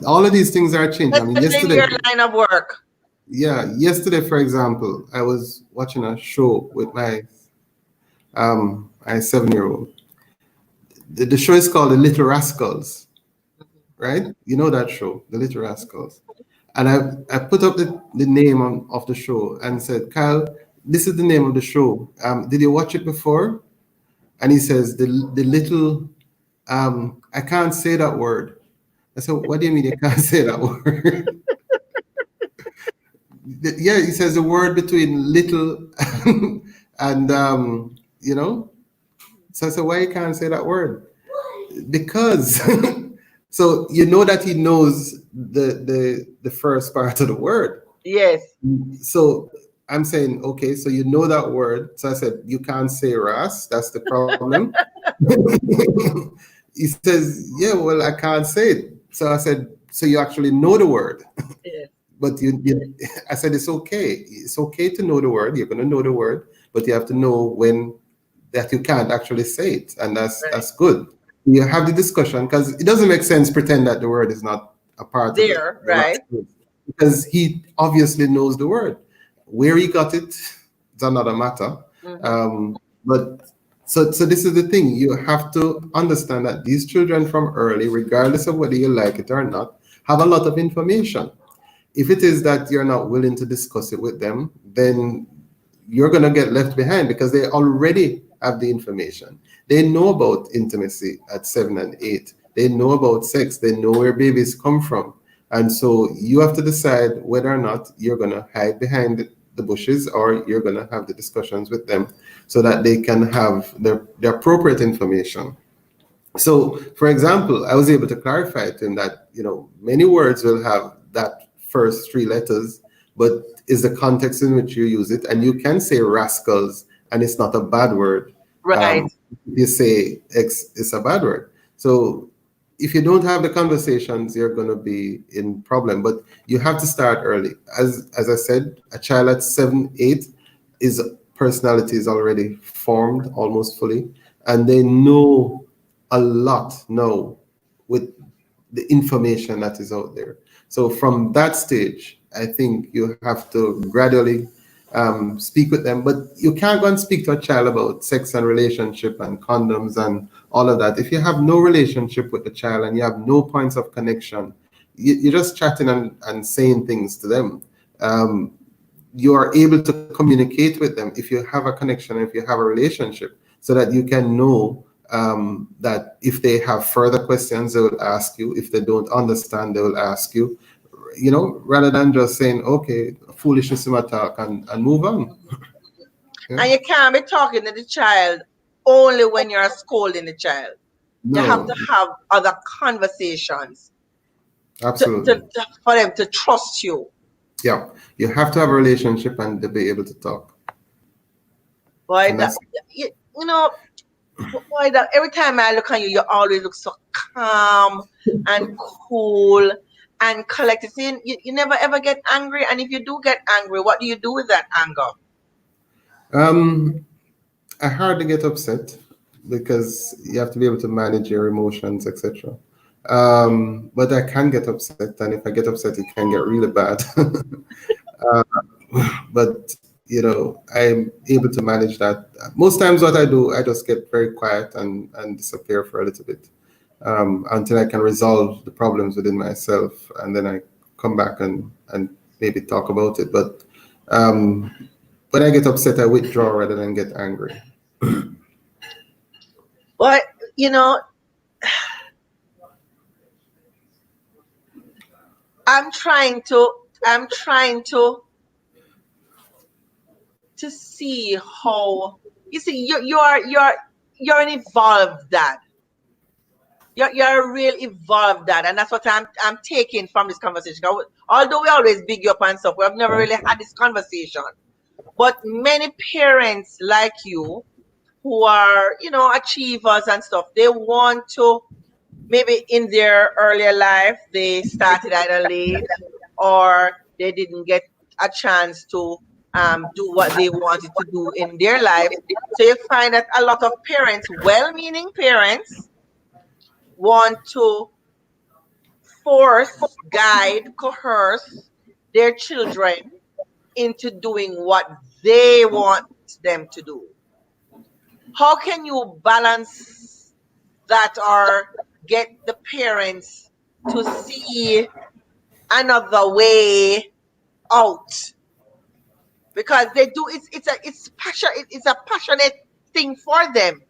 all of these things are changing. I mean, especially in yesterday, your line of work. yeah, yesterday, for example, I was watching a show with my 7-year-old. The show is called The Little Rascals, right? You know that show, The Little Rascals. And I put up the name of the show and said, Kyle, this is the name of the show. Did you watch it before? And he says, the little, I can't say that word. I said, what do you mean you can't say that word? Yeah, he says the word between little and, so I said, why you can't say that word? Because, so that he knows the first part of the word. Yes. So I'm saying, okay, so you know that word. So I said, you can't say Ras. That's the problem. He says, yeah, well, I can't say it. So I said, so you actually know the word. Yes. But I said, it's okay. It's okay to know the word. You're going to know the word, but you have to know when that you can't actually say it. And Right. that's good. You have the discussion, because it doesn't make sense pretend that the word is not a part of There, the right. language, because he obviously knows the word. Where he got it, it's another matter. Hmm. But so this is the thing. You have to understand that these children from early, regardless of whether you like it or not, have a lot of information. If it is that you're not willing to discuss it with them, then you're going to get left behind, because they already have the information. They know about intimacy at 7 and 8. They know about sex. They know where babies come from. And so you have to decide whether or not you're going to hide behind the bushes, or you're going to have the discussions with them so that they can have the appropriate information. So, for example, I was able to clarify to him that, many words will have that first 3 letters, but is the context in which you use it. And you can say rascals, and it's not a bad word. Right. If you say X, it's a bad word. So if you don't have the conversations, you're going to be in problem. But you have to start early. As I said, a child at 7, 8 is personality is already formed almost fully, and they know a lot now with the information that is out there. So from that stage, I think you have to gradually speak with them. But you can't go and speak to a child about sex and relationship and condoms and all of that. If you have no relationship with the child and you have no points of connection, you're just chatting and saying things to them. Um, you are able to communicate with them if you have a connection, if you have a relationship, so that you can know that if they have further questions, they will ask you. If they don't understand, they will ask you. Rather than just saying, okay, foolishness in my talk and move on. Yeah? And you can't be talking to the child only when you're scolding the child. You have to No, have other conversations absolutely. for them to trust you. Yeah, you have to have a relationship and to be able to talk. Boy, And that's you know, boy, every time I look at you, you always look so calm and cool and collected. See, you never ever get angry. And if you do get angry, what do you do with that anger? um I hardly get upset because you have to be able to manage your emotions, etc. But I can get upset, and if I get upset, it can get really bad. But I'm able to manage that. Most times, what I do, I just get very quiet and disappear for a little bit until I can resolve the problems within myself, and then I come back and maybe talk about it. But um, when I get upset, I withdraw rather than get angry. But you know, I'm trying to I'm trying to see how you see you're an evolved dad. You're a real evolved dad, and that's what I'm taking from this conversation. Although we always big you up and stuff, we've never really had this conversation. But many parents like you who are, achievers and stuff, they want to maybe in their earlier life they started either late or they didn't get a chance to do what they wanted to do in their lives. So you find that a lot of parents, well-meaning parents, want to force, guide, coerce their children into doing what they want them to do. How can you balance that or get the parents to see another way out? Because they do it's a passionate thing for them.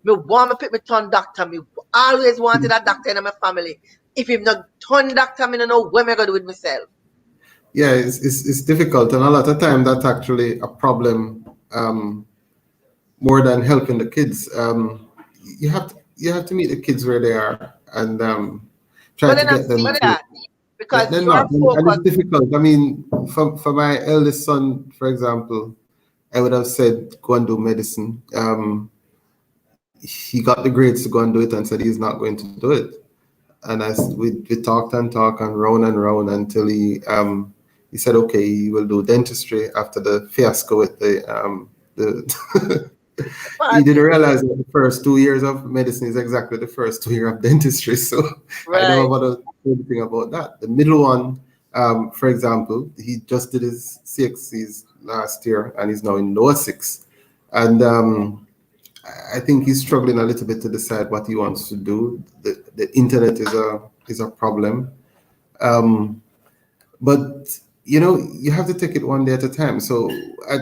Me want to pick my ton doctor. Me always wanted a doctor in my family. If him not ton doctor, me no know what me gonna do with myself. Yeah, it's difficult, and a lot of time that's actually a problem more than helping the kids. You have to meet the kids where they are and try But to then I get them see to. that because They're your not, and focus. it's difficult. I mean, for my eldest son, for example, I would have said go and do medicine. He got the grades to go and do it and said he's not going to do it. And we talked and talked and round until he said okay, he will do dentistry after the fiasco with the he But didn't realize that the first 2 years of medicine is exactly the first 2 years of dentistry. So I never right, bothered to do anything about that. The middle one, for example, he just did his CXCs last year and he's now in lower six. And I think he's struggling a little bit to decide what he wants to do. The internet is a problem. Um, but you have to take it one day at a time. So at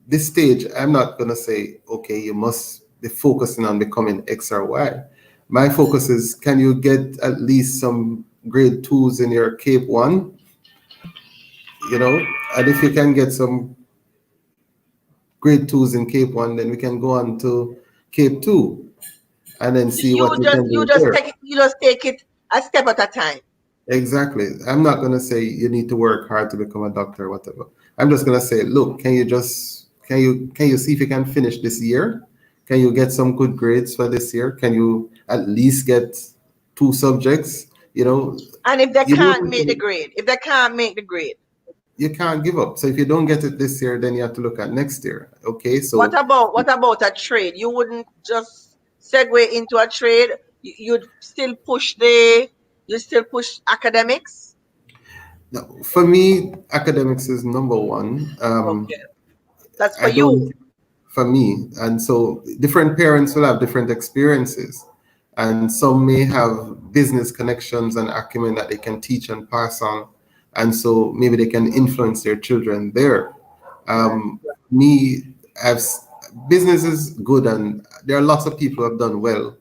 this stage, I'm not gonna say, okay, you must be focusing on becoming X or Y. My focus is, can you get at least some grade twos in your Cape One? You know, and if you can get some grade twos in Cape One, then we can go on to Cape Two and then so see what we can do you just there. take it a step at a time. Exactly. I'm not gonna say you need to work hard to become a doctor or whatever. I'm just gonna say, look, can you see if you can finish this year? Can you get some good grades for this year? Can you at least get two subjects? And if they You can't don't make the grade, if they can't make the grade, you can't give up. So if you don't get it this year, then you have to look at next year. Okay, what so about what about a trade? You wouldn't just segue into a trade. You'd still push you still push academics. now, for me, academics is number one. Okay, that's for I you. don't for me. And so different parents will have different experiences. And some may have business connections and acumen that they can teach and pass on. And so maybe they can influence their children there. Right. Me, as business is good, and there are lots of people who have done well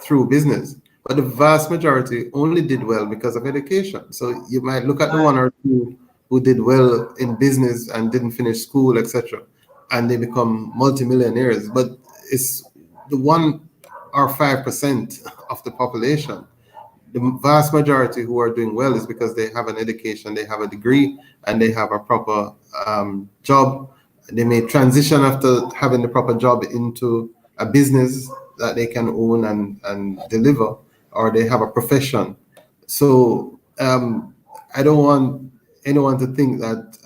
through business. But the vast majority only did well because of education. So you might look at the one Right. or two who did well in business and didn't finish school, etc., and they become multimillionaires. But it's the 1 or 5% of the population. The vast majority who are doing well is because they have an education, they have a degree, and they have a proper job. They may transition after having the proper job into a business that they can own and deliver, or they have a profession. So I don't want anyone to think that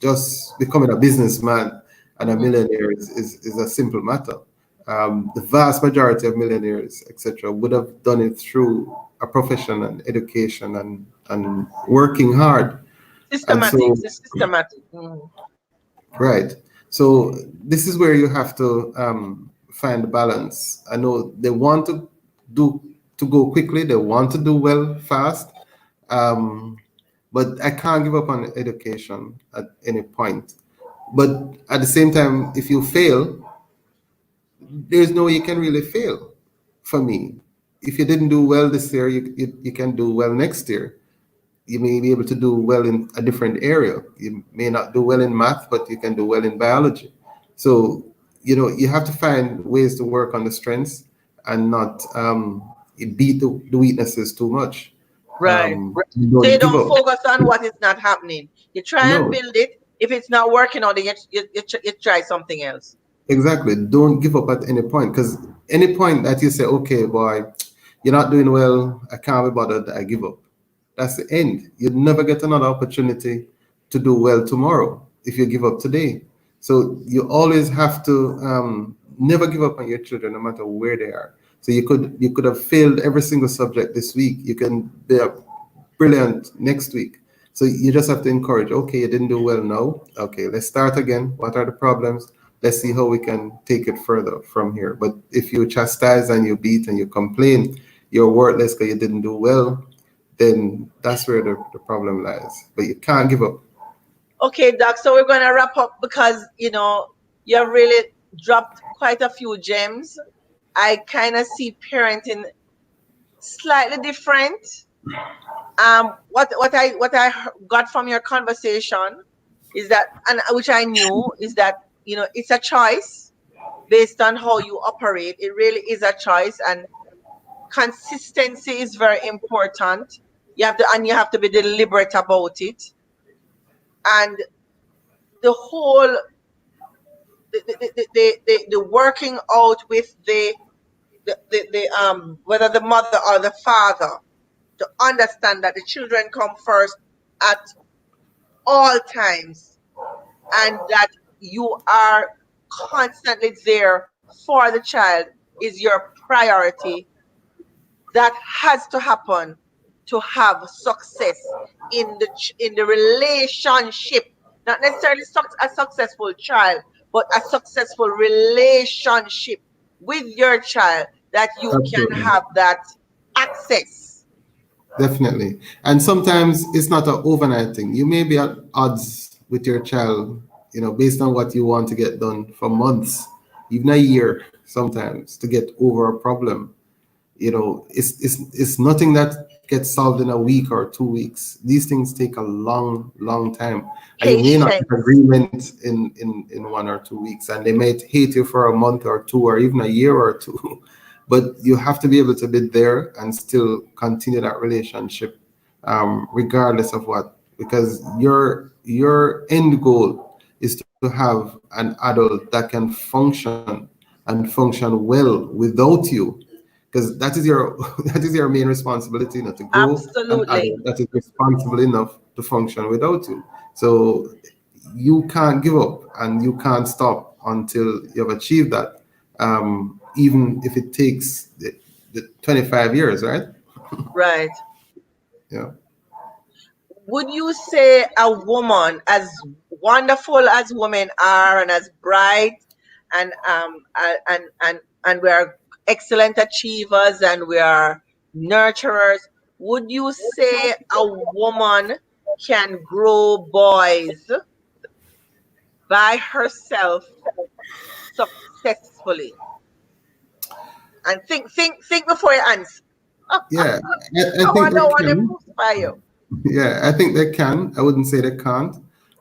just becoming a businessman and a Mhm. millionaire is a simple matter. The vast majority of millionaires, etc., would have done it through a profession and education and working hard. And Systematic, so, it's systematic. Mhm. right. So this is where you have to find the balance. I know they want do to go quickly. They want to do well fast, um, but I can't give up on education at any point. But at the same time, if you fail, there's no way you can really fail for me. If you didn't do well this year, you can do well next year. You may be able to do well in a different area. You may not do well in math, but you can do well in biology. So, you have to find ways to work on the strengths and not beat the weaknesses too much. Right. You So you don't give don't up. focus on what is not happening. You try and No, build it. If it's not working out, then you try something else. exactly. Don't give up at any point, because any point that you say, okay, boy, you're not doing well, I can't be bothered, I give up. That's the end. You'd never get another opportunity to do well tomorrow if you give up today. So you always have to never give up on your children, no matter where they are. So you could have failed every single subject this week. You can be brilliant next week. So you just have to encourage, okay, you didn't do well now. Okay, let's start again. What are the problems? Let's see how we can take it further from here. But if you chastise and you beat and you complain, you're worthless because you didn't do well, then that's where the problem lies. But you can't give up. Okay, Doc. So we're gonna wrap up because you have really dropped quite a few gems. I kind of see parenting slightly different. What I got from your conversation is that, and which I knew, is that it's a choice based on how you operate. It really is a choice, and consistency is very important. You have to be deliberate about it, and the whole the working out with the whether the mother or the father, to understand that the children come first at all times, and that you are constantly there for the child is your priority. That has to happen to have success in the relationship, not necessarily a successful child, but a successful relationship with your child, that you can Absolutely. have that access. Definitely. And sometimes it's not an overnight thing. You may be at odds with your child, based on what you want to get done for months, even a year sometimes to get over a problem. It's nothing that gets solved in a week or 2 weeks. These things take a long, long time. And you may not get Patience. agreement in 1 or 2 weeks, and they might hate you for a month or two or even a year or two. but you have to be able to be there and still continue that relationship, regardless of what, because your end goal is to have an adult that can function and function well without you, because that is your that is your main responsibility, to grow an Absolutely. adult that is responsible enough to function without you. So you can't give up and you can't stop until you've achieved that, even if it takes the 25 years, right? Right. Yeah. Would you say a woman, as wonderful as women are and as bright and we are excellent achievers and we are nurturers, would you say a woman can grow boys by herself successfully? And think before you answer. Yeah, I think I they don't want to can. crucify you. Yeah, I think they can. I wouldn't say they can't,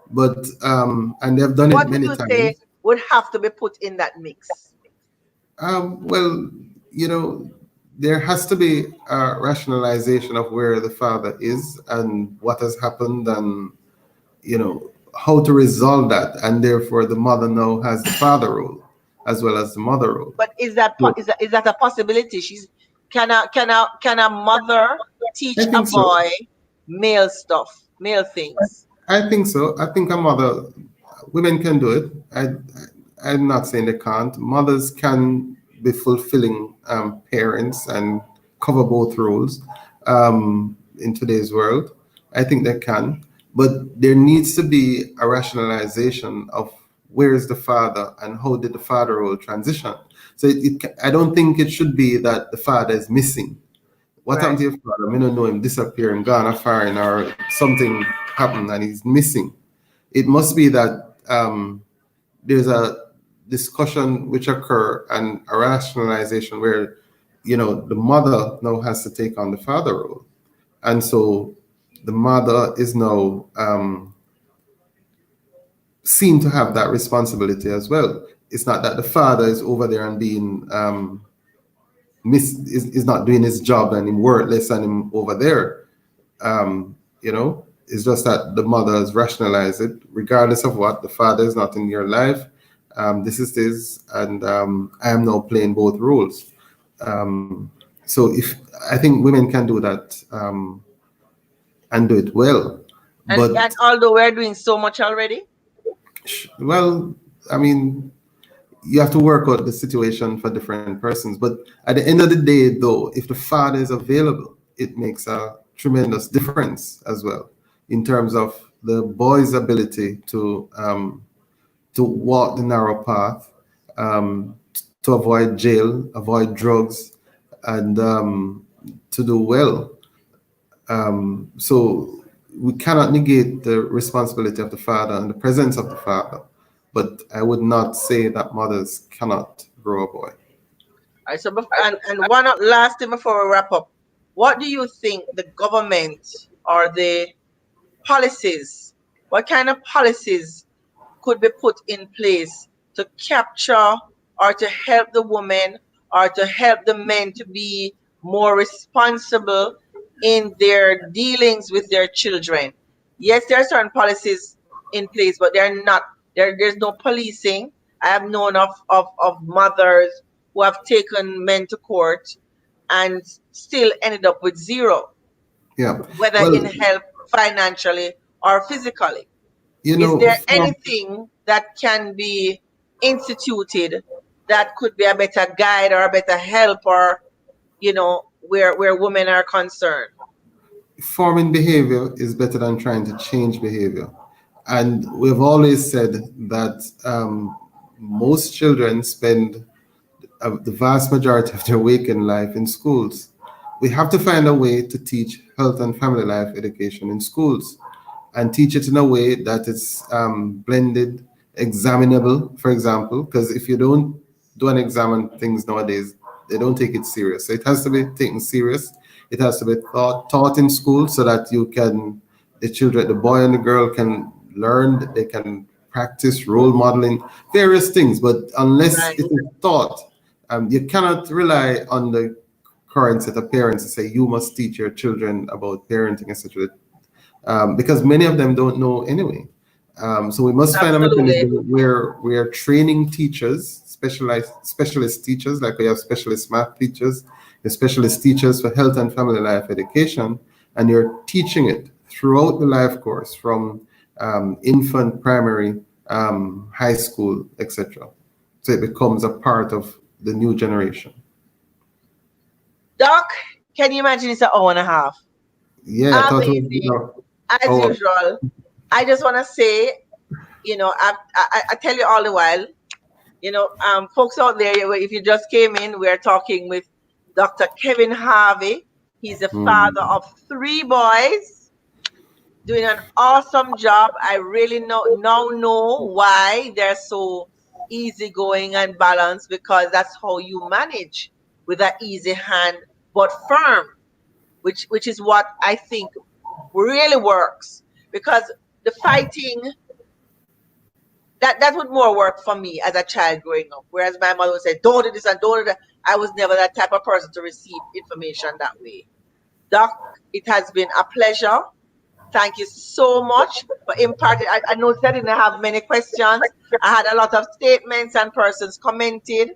but and they've done it What would many you say times. would have to be put in that mix? Well, you know, there has to be a rationalization of where the father is and what has happened, and how to resolve that, and therefore the mother now has the father role as well as the mother role. But is that So is that a possibility? Can a mother I teach a think so. boy male stuff, male things? I think so. I think a mother, women can do it. I'm not saying they can't. Mothers can be fulfilling parents and cover both roles in today's world. I think they can. But there needs to be a rationalization of where is the father and how did the father role transition. So I don't think it should be that the father is missing. What happened Right. to your father? I don't know him disappear and gone a foreign or something happened and he's missing. It must be that there's a discussion which occur and a rationalization where the mother now has to take on the father role, and so the mother is now seen to have that responsibility as well. It's not that the father is over there and being is not doing his job and him worthless and him over there. It's just that the mother has rationalized it, regardless of what, the father is not in your life. This is this, and I am now playing both roles. So if I think women can do that, and do it well, but And although we're doing so much already, well, I mean, you have to work out the situation for different persons. But at the end of the day, though, if the father is available, it makes a tremendous difference as well in terms of the boy's ability to walk the narrow path, to avoid jail, avoid drugs, and to do well. So we cannot negate the responsibility of the father and the presence of the father, but I would not say that mothers cannot grow a boy. I so and one last thing before we wrap up, what do you think the government or the policies, what kind of policies could be put in place to capture or to help the women or to help the men to be more responsible in their dealings with their children? Yes, there are certain policies in place, but they're not there's no policing. I have known of mothers who have taken men to court and still ended up with zero, Yeah. whether in Well, help financially or physically. you Is know, there from, anything that can be instituted that could be a better guide or a better help or where women are concerned? forming behavior is better than trying to change behavior. And we've always said that most children spend the vast majority of their waking life in schools. We have to find a way to teach health and family life education in schools and teach it in a way that it's blended, examinable, for example, because if you don't do an exam on things nowadays, they don't take it serious. So it has to be taken serious. It has to be taught in school so that the children, the boy and the girl can learn, they can practice role modeling, various things. But unless Right. it is taught you cannot rely on the current set of parents to say you must teach your children about parenting, etc. Because many of them don't know anyway. So we must find a Absolutely. mechanism where we are training teachers, specialist teachers, like we have specialist math teachers, the specialist teachers for health and family life education, and you're teaching it throughout the life course from infant, primary, high school, etc. So it becomes a part of the new generation. Doc, can you imagine it's an hour and a half? Yeah, I thought it was, Amazing. As our, usual. I just want to say, I tell you all the while, folks out there, if you just came in, we're talking with Dr. Kevin Harvey. He's a father mm, of three boys, doing an awesome job. I really now know why they're so easygoing and balanced, because that's how you manage with that easy hand but firm, which is what I think really works. Because the fighting, that would more work for me as a child growing up. Whereas my mother would say, don't do this and don't do that. I was never that type of person to receive information that way. Doc, it has been a pleasure. Thank you so much for imparting. I noticed I didn't have many questions. I had a lot of statements and persons commented,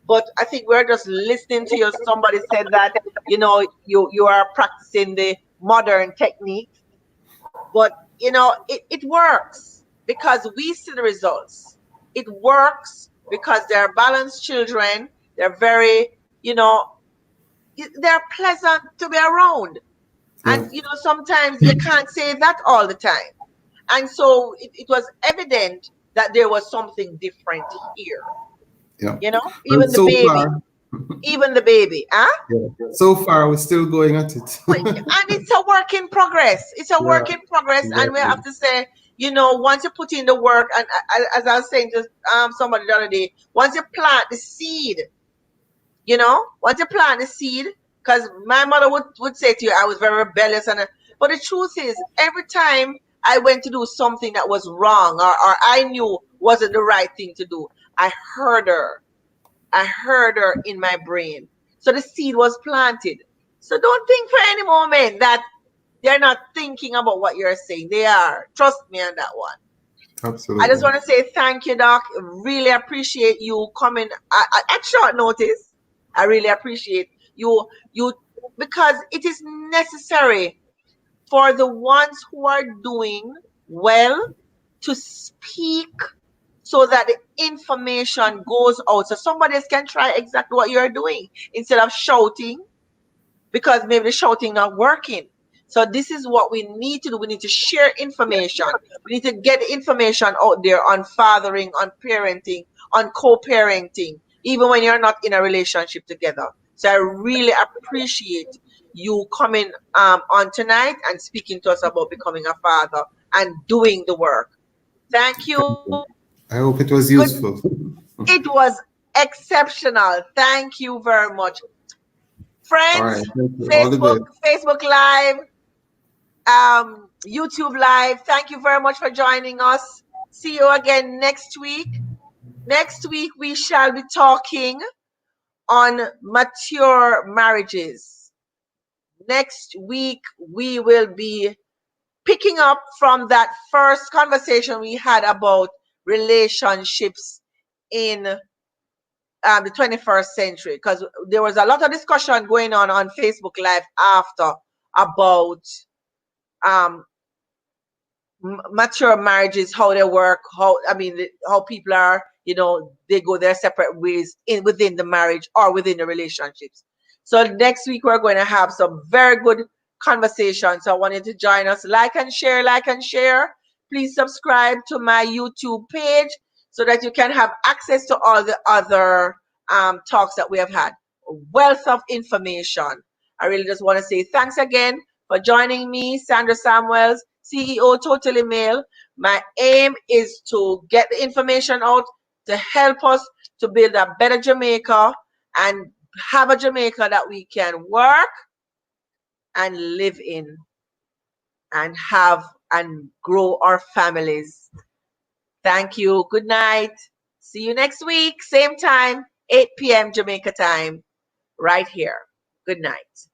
but I think we're just listening to you. Somebody said that, you are practicing the modern technique, but it works because we see the results. It works because they're balanced children. They're very, you know, they're pleasant to be around. yeah, And sometimes you can't say that all the time. And so it was evident that there was something different here. yeah. Well, Even the baby, even the baby, huh? yeah, so far we're still going at it. And it's a work in progress. It's a Yeah, work in progress, and we exactly. have to say, once you put in the work, and as I was saying to somebody the other day, once you plant the seed, once you plant the seed, because my mother would say to you, I was very rebellious, but the truth is, every time I went to do something that was wrong, or I knew wasn't the right thing to do, I heard her. I heard her in my brain. So the seed was planted. So don't think for any moment that they're not thinking about what you're saying. They are. Trust me on that one. I just Absolutely. want to say thank you, Doc. Really appreciate you coming at short notice. I really appreciate you because it is necessary for the ones who are doing well to speak so that the information goes out so somebody else can try exactly what you're doing instead of shouting, because maybe the shouting not working. So this is what we need to do. We need to share information. We need to get the information out there on fathering, on parenting, on co-parenting, even when you're not in a relationship together. So I really appreciate you coming on tonight and speaking to us about becoming a father and doing the work. Thank you. I hope it was Good. useful. It was exceptional. Thank you very much. All Friends, right. Thank you. All the Facebook, best. Facebook Live, YouTube Live. Thank you very much for joining us. See you again next week. Next week, we shall be talking on mature marriages. Next week, we will be picking up from that first conversation we had about relationships in the 21st century, because there was a lot of discussion going on Facebook Live after about um, mature marriages, how they work, how people are, they go their separate ways within the marriage or within the relationships. So next week we're going to have some very good conversations. So I want you to join us. Like and share, like and share. Please subscribe to my YouTube page so that you can have access to all the other talks that we have had. A wealth of information. I really just want to say thanks again for joining me, Sandra Samuels, CEO Totally Mail. My aim is to get the information out to help us to build a better Jamaica and have a Jamaica that we can work and live in and have and grow our families. Thank you. Good night. See you next week, same time. 8 p.m. Jamaica time, right here. Good night.